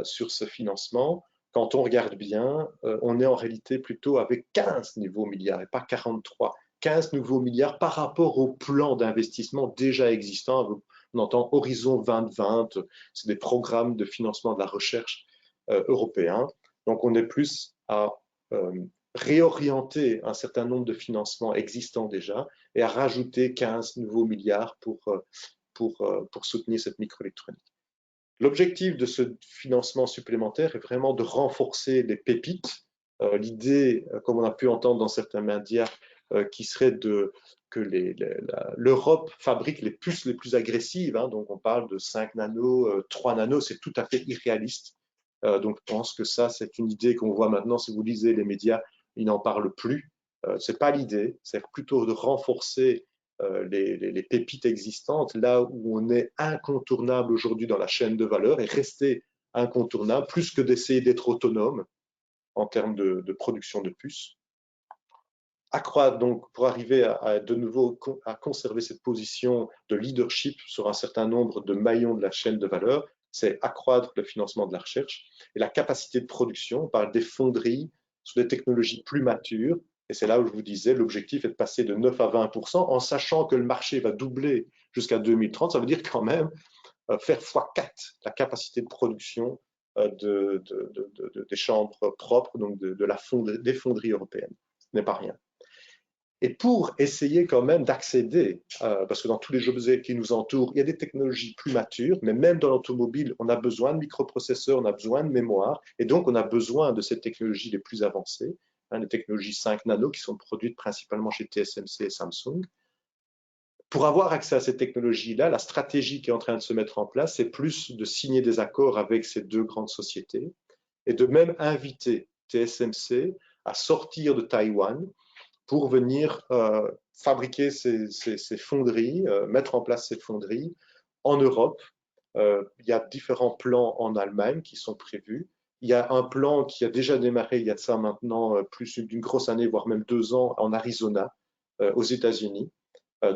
sur ce financement, quand on regarde bien, on est en réalité plutôt avec 15 nouveaux milliards et pas 43. 15 nouveaux milliards par rapport au plan d'investissement déjà existant. On entend Horizon 2020, c'est des programmes de financement de la recherche européens. Donc on est plus à réorienter un certain nombre de financements existants déjà et à rajouter 15 nouveaux milliards pour soutenir cette microélectronique. L'objectif de ce financement supplémentaire est vraiment de renforcer les pépites. L'idée, comme on a pu entendre dans certains médias, qui serait que l'Europe fabrique les puces les plus agressives. Donc on parle de 5 nanos, 3 nanos, c'est tout à fait irréaliste. Donc je pense que ça, c'est une idée qu'on voit maintenant. Si vous lisez les médias, ils n'en parlent plus. Ce n'est pas l'idée, c'est plutôt de renforcer les pépites existantes, là où on est incontournable aujourd'hui dans la chaîne de valeur et rester incontournable, plus que d'essayer d'être autonome en termes de production de puces. Accroître donc pour arriver de nouveau à conserver cette position de leadership sur un certain nombre de maillons de la chaîne de valeur, c'est accroître le financement de la recherche et la capacité de production. On parle des fonderies sur des technologies plus matures. Et c'est là où je vous disais, l'objectif est de passer de 9 à 20%, en sachant que le marché va doubler jusqu'à 2030. Ça veut dire quand même faire x4 la capacité de production des chambres propres, donc des fonderies européennes. Ce n'est pas rien. Et pour essayer quand même d'accéder, parce que dans tous les objets qui nous entourent, il y a des technologies plus matures, mais même dans l'automobile, on a besoin de microprocesseurs, on a besoin de mémoire, et donc on a besoin de ces technologies les plus avancées, les technologies 5 nano qui sont produites principalement chez TSMC et Samsung. Pour avoir accès à ces technologies-là, la stratégie qui est en train de se mettre en place, c'est plus de signer des accords avec ces deux grandes sociétés et de même inviter TSMC à sortir de Taïwan pour venir fabriquer ces fonderies, mettre en place ces fonderies en Europe. Il y a différents plans en Allemagne qui sont prévus. Il y a un plan qui a déjà démarré il y a de ça maintenant plus d'une grosse année, voire même 2 ans, en Arizona, aux États-Unis.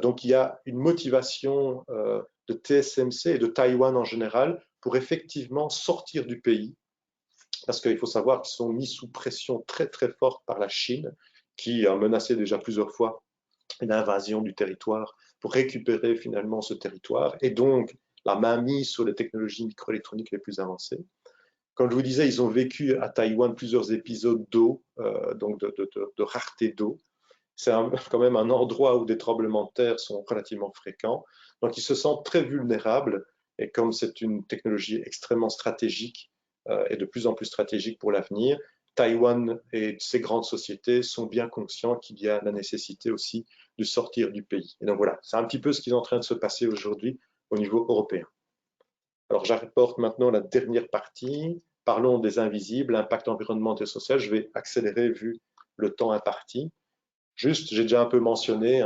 Donc il y a une motivation de TSMC et de Taïwan en général pour effectivement sortir du pays, parce qu'il faut savoir qu'ils sont mis sous pression très très forte par la Chine, qui a menacé déjà plusieurs fois une invasion du territoire pour récupérer finalement ce territoire et donc la mainmise sur les technologies microélectroniques les plus avancées. Comme je vous disais, ils ont vécu à Taïwan plusieurs épisodes d'eau, donc de rareté d'eau. C'est quand même un endroit où des tremblements de terre sont relativement fréquents. Donc ils se sentent très vulnérables et comme c'est une technologie extrêmement stratégique et de plus en plus stratégique pour l'avenir, Taïwan et ces grandes sociétés sont bien conscients qu'il y a la nécessité aussi de sortir du pays. Et donc voilà, c'est un petit peu ce qui est en train de se passer aujourd'hui au niveau européen. Alors j'apporte maintenant la dernière partie. Parlons des invisibles, impact environnemental et social. Je vais accélérer vu le temps imparti. Juste, j'ai déjà un peu mentionné,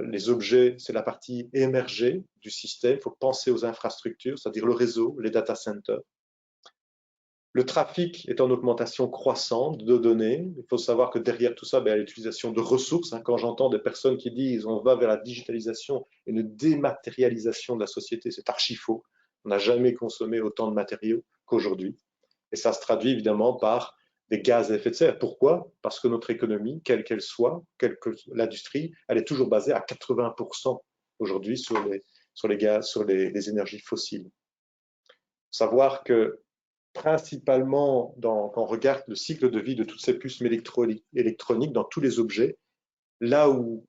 les objets, c'est la partie émergée du système. Il faut penser aux infrastructures, c'est-à-dire le réseau, les data centers. Le trafic est en augmentation croissante de données. Il faut savoir que derrière tout ça, il y a l'utilisation de ressources. Quand j'entends des personnes qui disent on va vers la digitalisation et une dématérialisation de la société, c'est archi faux. On n'a jamais consommé autant de matériaux qu'aujourd'hui. Et ça se traduit évidemment par des gaz à effet de serre. Pourquoi? Parce que notre économie, quelle qu'elle soit, quelle que l'industrie, elle est toujours basée à 80% aujourd'hui sur les gaz, sur les énergies fossiles. Savoir que principalement, quand on regarde le cycle de vie de toutes ces puces électroniques dans tous les objets, là où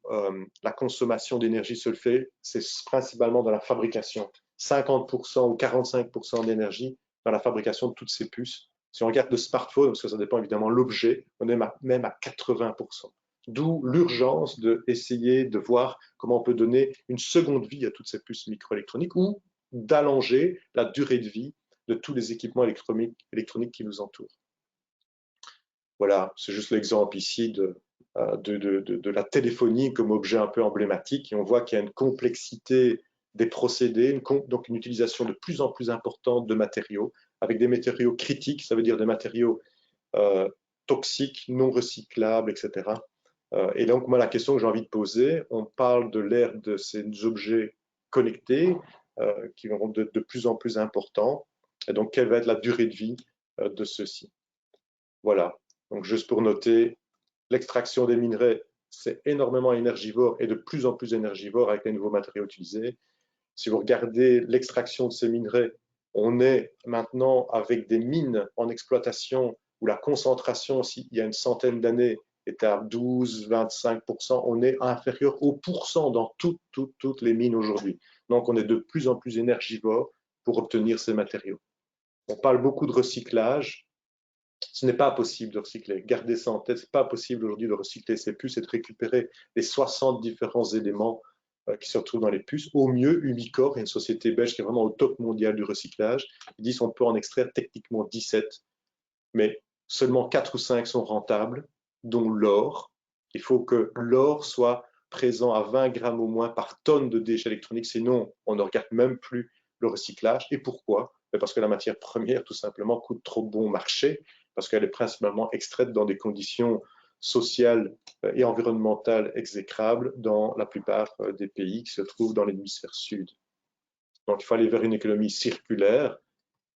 la consommation d'énergie se fait, c'est principalement dans la fabrication. 50% ou 45% d'énergie dans la fabrication de toutes ces puces. Si on regarde le smartphone, parce que ça dépend évidemment de l'objet, on est même à 80%. D'où l'urgence d'essayer de voir comment on peut donner une seconde vie à toutes ces puces microélectroniques ou d'allonger la durée de vie de tous les équipements électroniques qui nous entourent. Voilà, c'est juste l'exemple ici de la téléphonie comme objet un peu emblématique. Et on voit qu'il y a une complexité des procédés, donc une utilisation de plus en plus importante de matériaux, avec des matériaux critiques, ça veut dire des matériaux toxiques, non recyclables, etc. Et donc, moi, la question que j'ai envie de poser, on parle de l'ère de ces objets connectés qui vont de plus en plus importants. Et donc, quelle va être la durée de vie de ceux-ci? Voilà. Donc, juste pour noter, l'extraction des minerais, c'est énormément énergivore et de plus en plus énergivore avec les nouveaux matériaux utilisés. Si vous regardez l'extraction de ces minerais, on est maintenant avec des mines en exploitation où la concentration, s'il y a une centaine d'années, était à 12-25%, on est inférieur au pourcent dans toutes les mines aujourd'hui. Donc, on est de plus en plus énergivore pour obtenir ces matériaux. On parle beaucoup de recyclage. Ce n'est pas possible de recycler. Gardez ça en tête, ce n'est pas possible aujourd'hui de recycler ces puces et de récupérer les 60 différents éléments qui se retrouvent dans les puces. Au mieux, Umicore, une société belge qui est vraiment au top mondial du recyclage, ils disent qu'on peut en extraire techniquement 17, mais seulement 4 ou 5 sont rentables, dont l'or. Il faut que l'or soit présent à 20 grammes au moins par tonne de déchets électroniques, sinon on ne regarde même plus le recyclage. Et pourquoi? Parce que la matière première, tout simplement, coûte trop bon marché, parce qu'elle est principalement extraite dans des conditions sociales et environnementales exécrables dans la plupart des pays qui se trouvent dans l'hémisphère sud. Donc il faut aller vers une économie circulaire,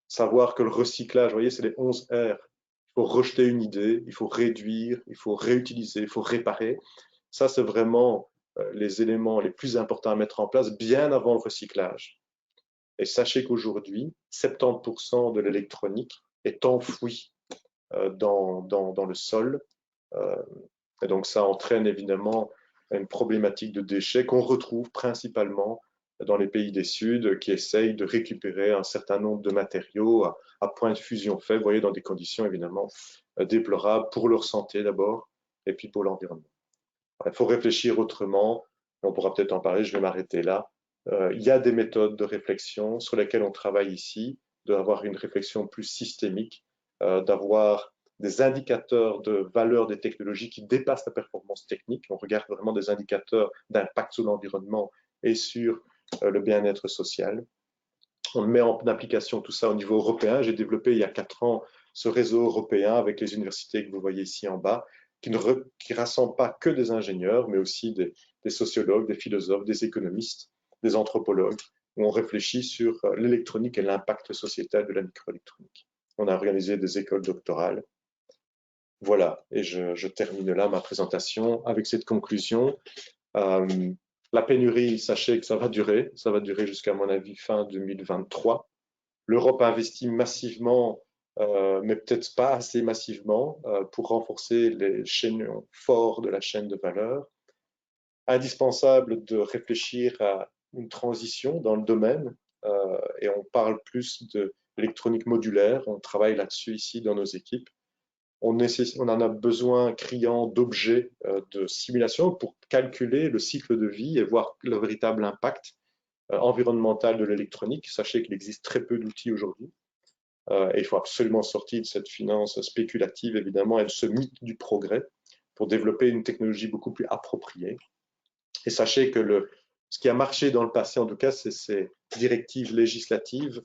savoir que le recyclage, vous voyez, c'est les 11 R. Il faut rejeter une idée, il faut réduire, il faut réutiliser, il faut réparer. Ça, c'est vraiment les éléments les plus importants à mettre en place bien avant le recyclage. Et sachez qu'aujourd'hui, 70% de l'électronique est enfouie dans le sol. Et donc, ça entraîne évidemment une problématique de déchets qu'on retrouve principalement dans les pays des Suds qui essayent de récupérer un certain nombre de matériaux à point de fusion fait, vous voyez, dans des conditions évidemment déplorables pour leur santé d'abord et puis pour l'environnement. Il faut réfléchir autrement, on pourra peut-être en parler, je vais m'arrêter là. Il y a des méthodes de réflexion sur lesquelles on travaille ici, d'avoir une réflexion plus systémique, d'avoir des indicateurs de valeur des technologies qui dépassent la performance technique. On regarde vraiment des indicateurs d'impact sur l'environnement et sur le bien-être social. On met en application tout ça au niveau européen. J'ai développé il y a 4 ans ce réseau européen avec les universités que vous voyez ici en bas, qui ne rassemble pas que des ingénieurs, mais aussi des sociologues, des philosophes, des économistes, des anthropologues, où on réfléchit sur l'électronique et l'impact sociétal de la microélectronique. On a organisé des écoles doctorales. Voilà, et je termine là ma présentation avec cette conclusion. La pénurie, sachez que ça va durer jusqu'à mon avis fin 2023. L'Europe investit massivement, mais peut-être pas assez massivement, pour renforcer les chaînons forts de la chaîne de valeur. Indispensable de réfléchir à une transition dans le domaine, et on parle plus de l'électronique modulaire, on travaille là-dessus ici dans nos équipes. On en a besoin criant d'objets de simulation pour calculer le cycle de vie et voir le véritable impact environnemental de l'électronique. Sachez qu'il existe très peu d'outils aujourd'hui. Et il faut absolument sortir de cette finance spéculative, évidemment, et de ce mythe du progrès pour développer une technologie beaucoup plus appropriée. Et sachez que ce qui a marché dans le passé, en tout cas, c'est ces directives législatives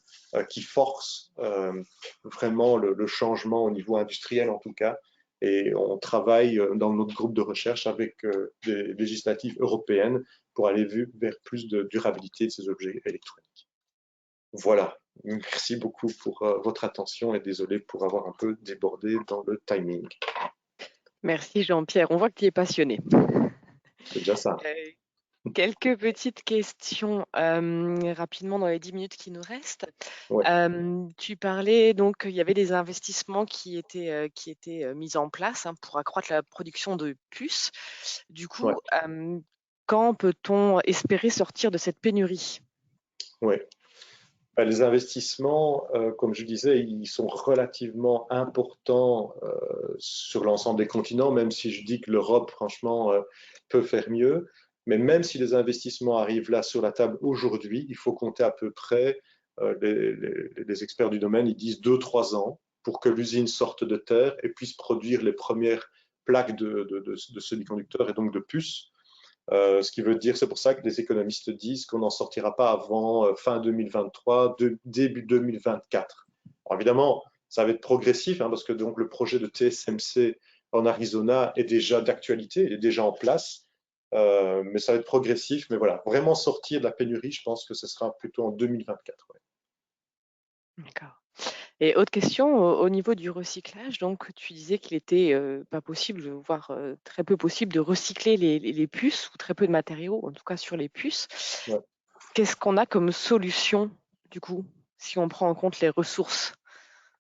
qui forcent vraiment le changement au niveau industriel, en tout cas. Et on travaille dans notre groupe de recherche avec des législatives européennes pour aller vers plus de durabilité de ces objets électroniques. Voilà. Merci beaucoup pour votre attention et désolé pour avoir un peu débordé dans le timing. Merci Jean-Pierre, on voit que tu es passionné. C'est déjà ça. Euh, Quelques petites questions rapidement dans les 10 minutes qui nous restent. Ouais, Tu parlais donc qu'il y avait des investissements qui étaient mis en place pour accroître la production de puces. Du ouais, coup, quand peut-on espérer sortir de cette pénurie? ouais. Bah, les investissements, comme je disais, ils sont relativement importants sur l'ensemble des continents, même si je dis que l'Europe, franchement, peut faire mieux. Mais même si les investissements arrivent là sur la table aujourd'hui, il faut compter à peu près, les experts du domaine, ils disent 2, 3 ans pour que l'usine sorte de terre et puisse produire les premières plaques de semi-conducteurs et donc de puces. Ce qui veut dire, c'est pour ça que des économistes disent qu'on n'en sortira pas avant fin 2023, début 2024. Alors évidemment, ça va être progressif, hein, parce que donc le projet de TSMC en Arizona est déjà d'actualité, il est déjà en place, mais ça va être progressif. Mais voilà, vraiment sortir de la pénurie, je pense que ce sera plutôt en 2024. Ouais. D'accord. Et autre question, au niveau du recyclage, donc tu disais qu'il était pas possible, voire très peu possible de recycler les puces ou très peu de matériaux, en tout cas sur les puces. Ouais. Qu'est-ce qu'on a comme solution, du coup, si on prend en compte les ressources?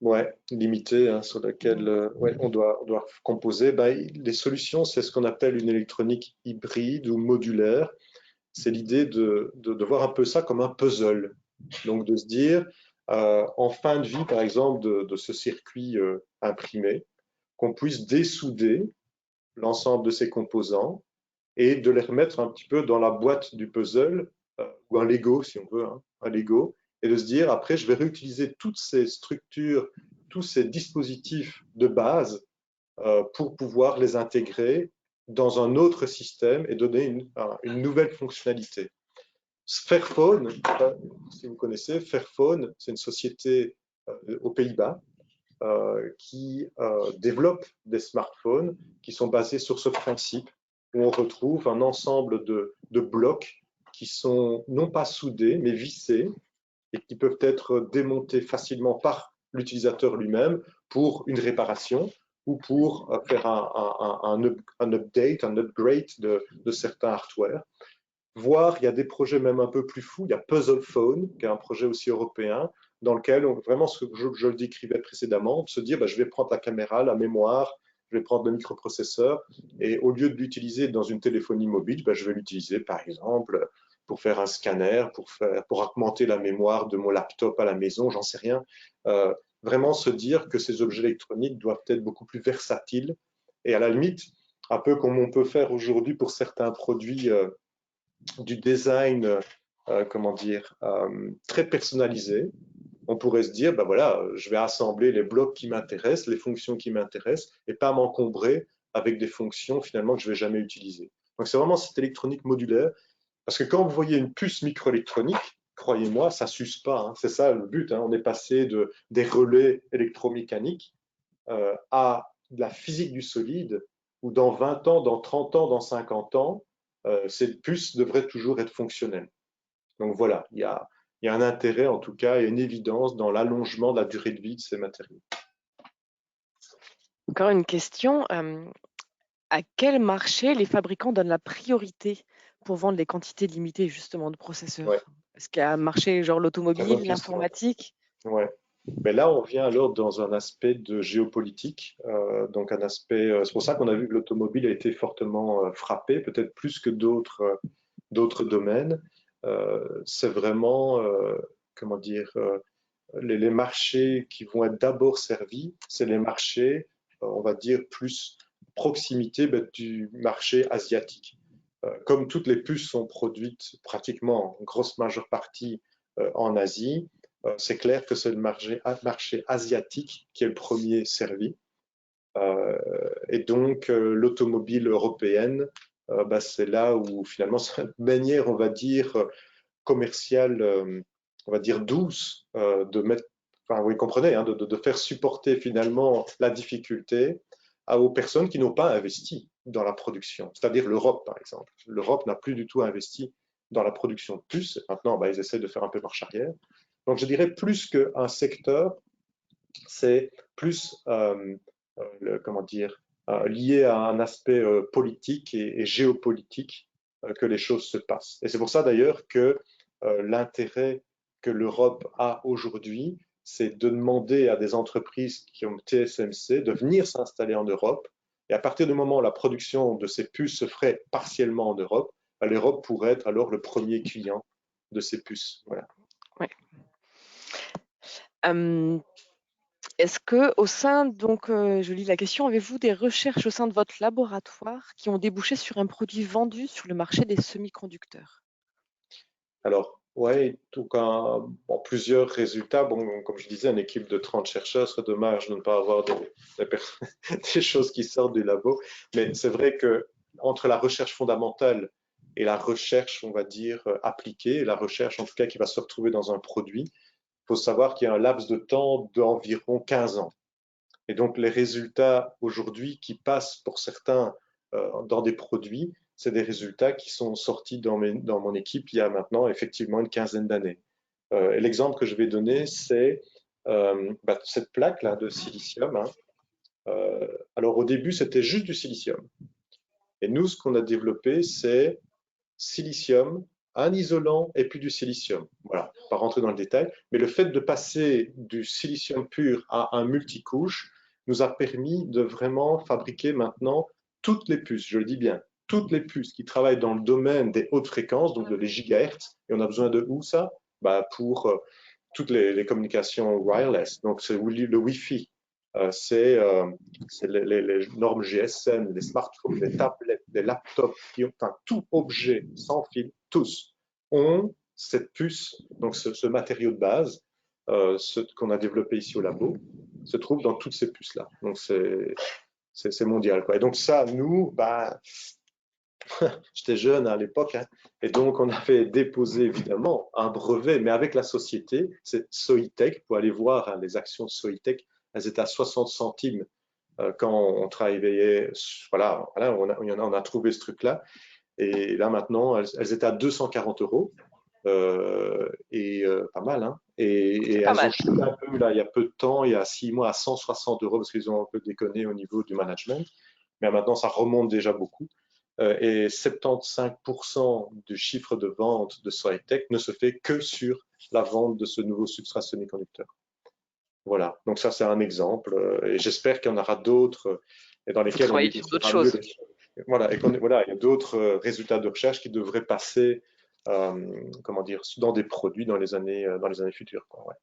Ouais, limité, hein, sur laquelle ouais, on doit composer. Ben, les solutions, c'est ce qu'on appelle une électronique hybride ou modulaire. C'est l'idée de voir un peu ça comme un puzzle. Donc de se dire, en fin de vie, par exemple, de ce circuit imprimé, qu'on puisse dessouder l'ensemble de ces composants et de les remettre un petit peu dans la boîte du puzzle, ou un Lego si on veut, hein, un Lego, et de se dire, après, je vais réutiliser toutes ces structures, tous ces dispositifs de base pour pouvoir les intégrer dans un autre système et donner une nouvelle fonctionnalité. Fairphone, si vous connaissez, Fairphone, c'est une société aux Pays-Bas qui développe des smartphones qui sont basés sur ce principe où on retrouve un ensemble de blocs qui sont non pas soudés mais vissés et qui peuvent être démontés facilement par l'utilisateur lui-même pour une réparation ou pour faire un update, un upgrade de certains hardware. Voire, il y a des projets même un peu plus fous. Il y a Puzzle Phone, qui est un projet aussi européen, dans lequel vraiment ce que je le décrivais précédemment, se dire bah, je vais prendre la caméra, la mémoire, je vais prendre le microprocesseur, et au lieu de l'utiliser dans une téléphonie mobile, bah, je vais l'utiliser par exemple pour faire un scanner, pour augmenter la mémoire de mon laptop à la maison, j'en sais rien. Euh, Vraiment se dire que ces objets électroniques doivent être beaucoup plus versatiles et à la limite, un peu comme on peut faire aujourd'hui pour certains produits du design, comment dire, très personnalisé. On pourrait se dire, ben voilà, je vais assembler les blocs qui m'intéressent, les fonctions qui m'intéressent, et pas m'encombrer avec des fonctions finalement que je ne vais jamais utiliser. Donc c'est vraiment cette électronique modulaire, parce que quand vous voyez une puce microélectronique, croyez-moi, ça ne s'use pas. Hein. C'est ça le but. Hein. On est passé des relais électromécaniques à de la physique du solide, où dans 20 ans, dans 30 ans, dans 50 ans, cette puce devrait toujours être fonctionnelle. Donc voilà, il y a un intérêt en tout cas et une évidence dans l'allongement de la durée de vie de ces matériaux. Encore une question, à quel marché les fabricants donnent la priorité pour vendre les quantités limitées justement de Ouais, processeurs? Est-ce qu'il y a un marché genre très bonne l'automobile, question. l'informatique? Ouais. Mais là, on vient alors dans un aspect de géopolitique, donc un aspect. C'est pour ça qu'on a vu que l'automobile a été fortement frappé, peut-être plus que d'autres domaines. C'est vraiment, comment dire, les marchés qui vont être d'abord servis, c'est les marchés, on va dire, plus proximité du marché asiatique. Comme toutes les puces sont produites pratiquement en grosse majeure partie en Asie, c'est clair que c'est le marché asiatique qui est le premier servi. Et donc, l'automobile européenne, bah, c'est là où finalement, c'est une manière, on va dire, commerciale, on va dire douce, de mettre, enfin, vous comprenez, hein, de faire supporter finalement la difficulté aux personnes qui n'ont pas investi dans la production, c'est-à-dire l'Europe, par exemple. L'Europe n'a plus du tout investi dans la production de puces. Maintenant, bah, ils essaient de faire un peu marche arrière. Donc je dirais plus qu'un secteur, c'est plus comment dire, lié à un aspect politique et géopolitique que les choses se passent. Et c'est pour ça d'ailleurs que l'intérêt que l'Europe a aujourd'hui, c'est de demander à des entreprises qui ont TSMC de venir s'installer en Europe. Et à partir du moment où la production de ces puces se ferait partiellement en Europe, l'Europe pourrait être alors le premier client de ces puces. Voilà. Ouais. Est-ce que au sein, donc, je lis la question, avez-vous des recherches au sein de votre laboratoire qui ont débouché sur un produit vendu sur le marché des semi-conducteurs? Alors, ouais, tout cas, bon, plusieurs résultats. Bon, comme je disais, une équipe de 30 chercheurs, ce serait dommage de ne pas avoir des choses qui sortent du labo. Mais c'est vrai que entre la recherche fondamentale et la recherche, on va dire, appliquée, la recherche en tout cas qui va se retrouver dans un produit, il faut savoir qu'il y a un laps de temps d'environ 15 ans. Et donc, les résultats aujourd'hui qui passent pour certains dans des produits, c'est des résultats qui sont sortis dans mon équipe il y a maintenant effectivement une quinzaine d'années. Et l'exemple que je vais donner, c'est cette plaque-là de silicium. Hein. Alors, au début, c'était juste du silicium. Et nous, ce qu'on a développé, c'est silicium, un isolant et puis du silicium. Voilà, pas rentrer dans le détail, mais le fait de passer du silicium pur à un multicouche nous a permis de vraiment fabriquer maintenant toutes les puces, je le dis bien, toutes les puces qui travaillent dans le domaine des hautes fréquences, donc de les gigahertz, et on a besoin de où ça? Pour toutes les communications wireless, donc c'est le Wi-Fi, c'est les normes GSM, les smartphones, les tablettes, les laptops, enfin tout objet sans fil, tous ont cette puce, donc ce matériau de base, ce qu'on a développé ici au labo, se trouve dans toutes ces puces-là. Donc c'est mondial, quoi. Et donc ça, nous, j'étais jeune à l'époque, hein, et donc on avait déposé évidemment un brevet, mais avec la société, c'est Soitec, pour aller voir hein, les actions de Soitec, elles étaient à 60 centimes quand on travaillait, voilà, on a trouvé ce truc-là, et là maintenant, elles étaient à 240 euros, pas mal, hein, C'est et pas elles ont mal. chuté un peu là, il y a peu de temps, il y a 6 mois, à 160 euros, parce qu'ils ont un peu déconné au niveau du management, mais maintenant ça remonte déjà beaucoup. Et 75% du chiffre de vente de Soitec ne se fait que sur la vente de ce nouveau substrat semi-conducteur. Voilà, donc ça c'est un exemple, et j'espère qu'il y en aura d'autres et dans Vous lesquels on travaillez sur d'autres illustrera mieux choses. les choses. Voilà, voilà, il y a d'autres résultats de recherche qui devraient passer, comment dire, dans des produits dans les années futures. Quoi, ouais.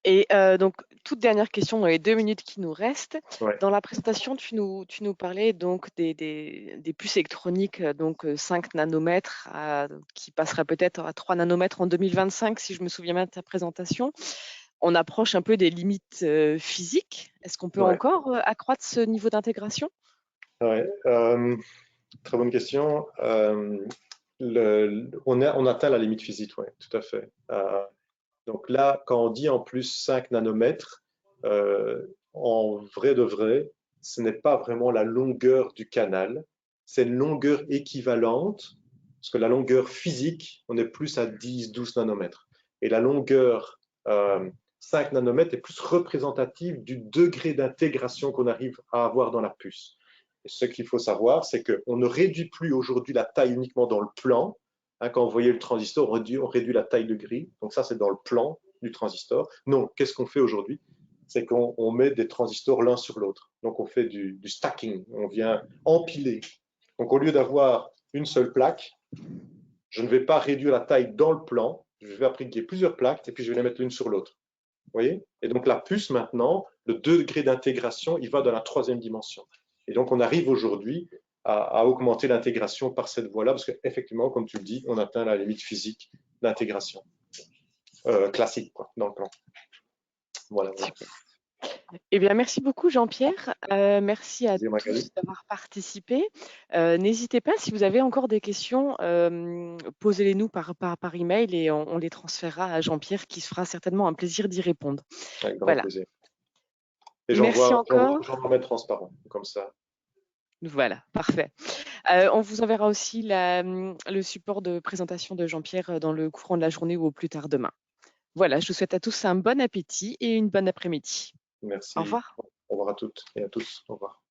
Et donc, toute dernière question dans les 2 minutes qui nous restent. Ouais. Dans la présentation, tu nous parlais donc des puces électroniques, donc 5 nanomètres, qui passera peut-être à 3 nanomètres en 2025, si je me souviens bien de ta présentation. On approche un peu des limites physiques. Est-ce qu'on peut Ouais. encore accroître ce niveau d'intégration? Ouais. Très bonne question. On atteint la limite physique, oui, tout à fait. Donc là, quand on dit en plus 5 nanomètres, en vrai de vrai, ce n'est pas vraiment la longueur du canal, c'est une longueur équivalente, parce que la longueur physique, on est plus à 10-12 nanomètres. Et la longueur 5 nanomètres est plus représentative du degré d'intégration qu'on arrive à avoir dans la puce. Et ce qu'il faut savoir, c'est qu'on ne réduit plus aujourd'hui la taille uniquement dans le plan. Hein, quand vous voyez le transistor, on réduit la taille de grille. Donc ça, c'est dans le plan du transistor. Non, qu'est-ce qu'on fait aujourd'hui? C'est qu'on met des transistors l'un sur l'autre. Donc on fait du stacking, on vient empiler. Donc au lieu d'avoir une seule plaque, je ne vais pas réduire la taille dans le plan, je vais appliquer plusieurs plaques et puis je vais les mettre l'une sur l'autre. Vous voyez? Et donc la puce maintenant, le degré d'intégration, il va dans la troisième dimension. Et donc on arrive aujourd'hui à augmenter l'intégration par cette voie-là, parce qu'effectivement, comme tu le dis, on atteint la limite physique d'intégration classique quoi, dans le plan. Voilà, voilà. Super. Eh bien, merci beaucoup, Jean-Pierre. Merci à Vas-y, tous Magali. d'avoir participé. N'hésitez pas, si vous avez encore des questions, posez-les-nous par email et on les transférera à Jean-Pierre qui se fera certainement un plaisir d'y répondre. Avec grand Voilà. plaisir. Et Merci encore. j'envoie mettre transparent, comme ça. Voilà, parfait. On vous enverra aussi le support de présentation de Jean-Pierre dans le courant de la journée ou au plus tard demain. Voilà, je vous souhaite à tous un bon appétit et une bonne après-midi. Au Merci. revoir. Au revoir à toutes et à tous. Au revoir.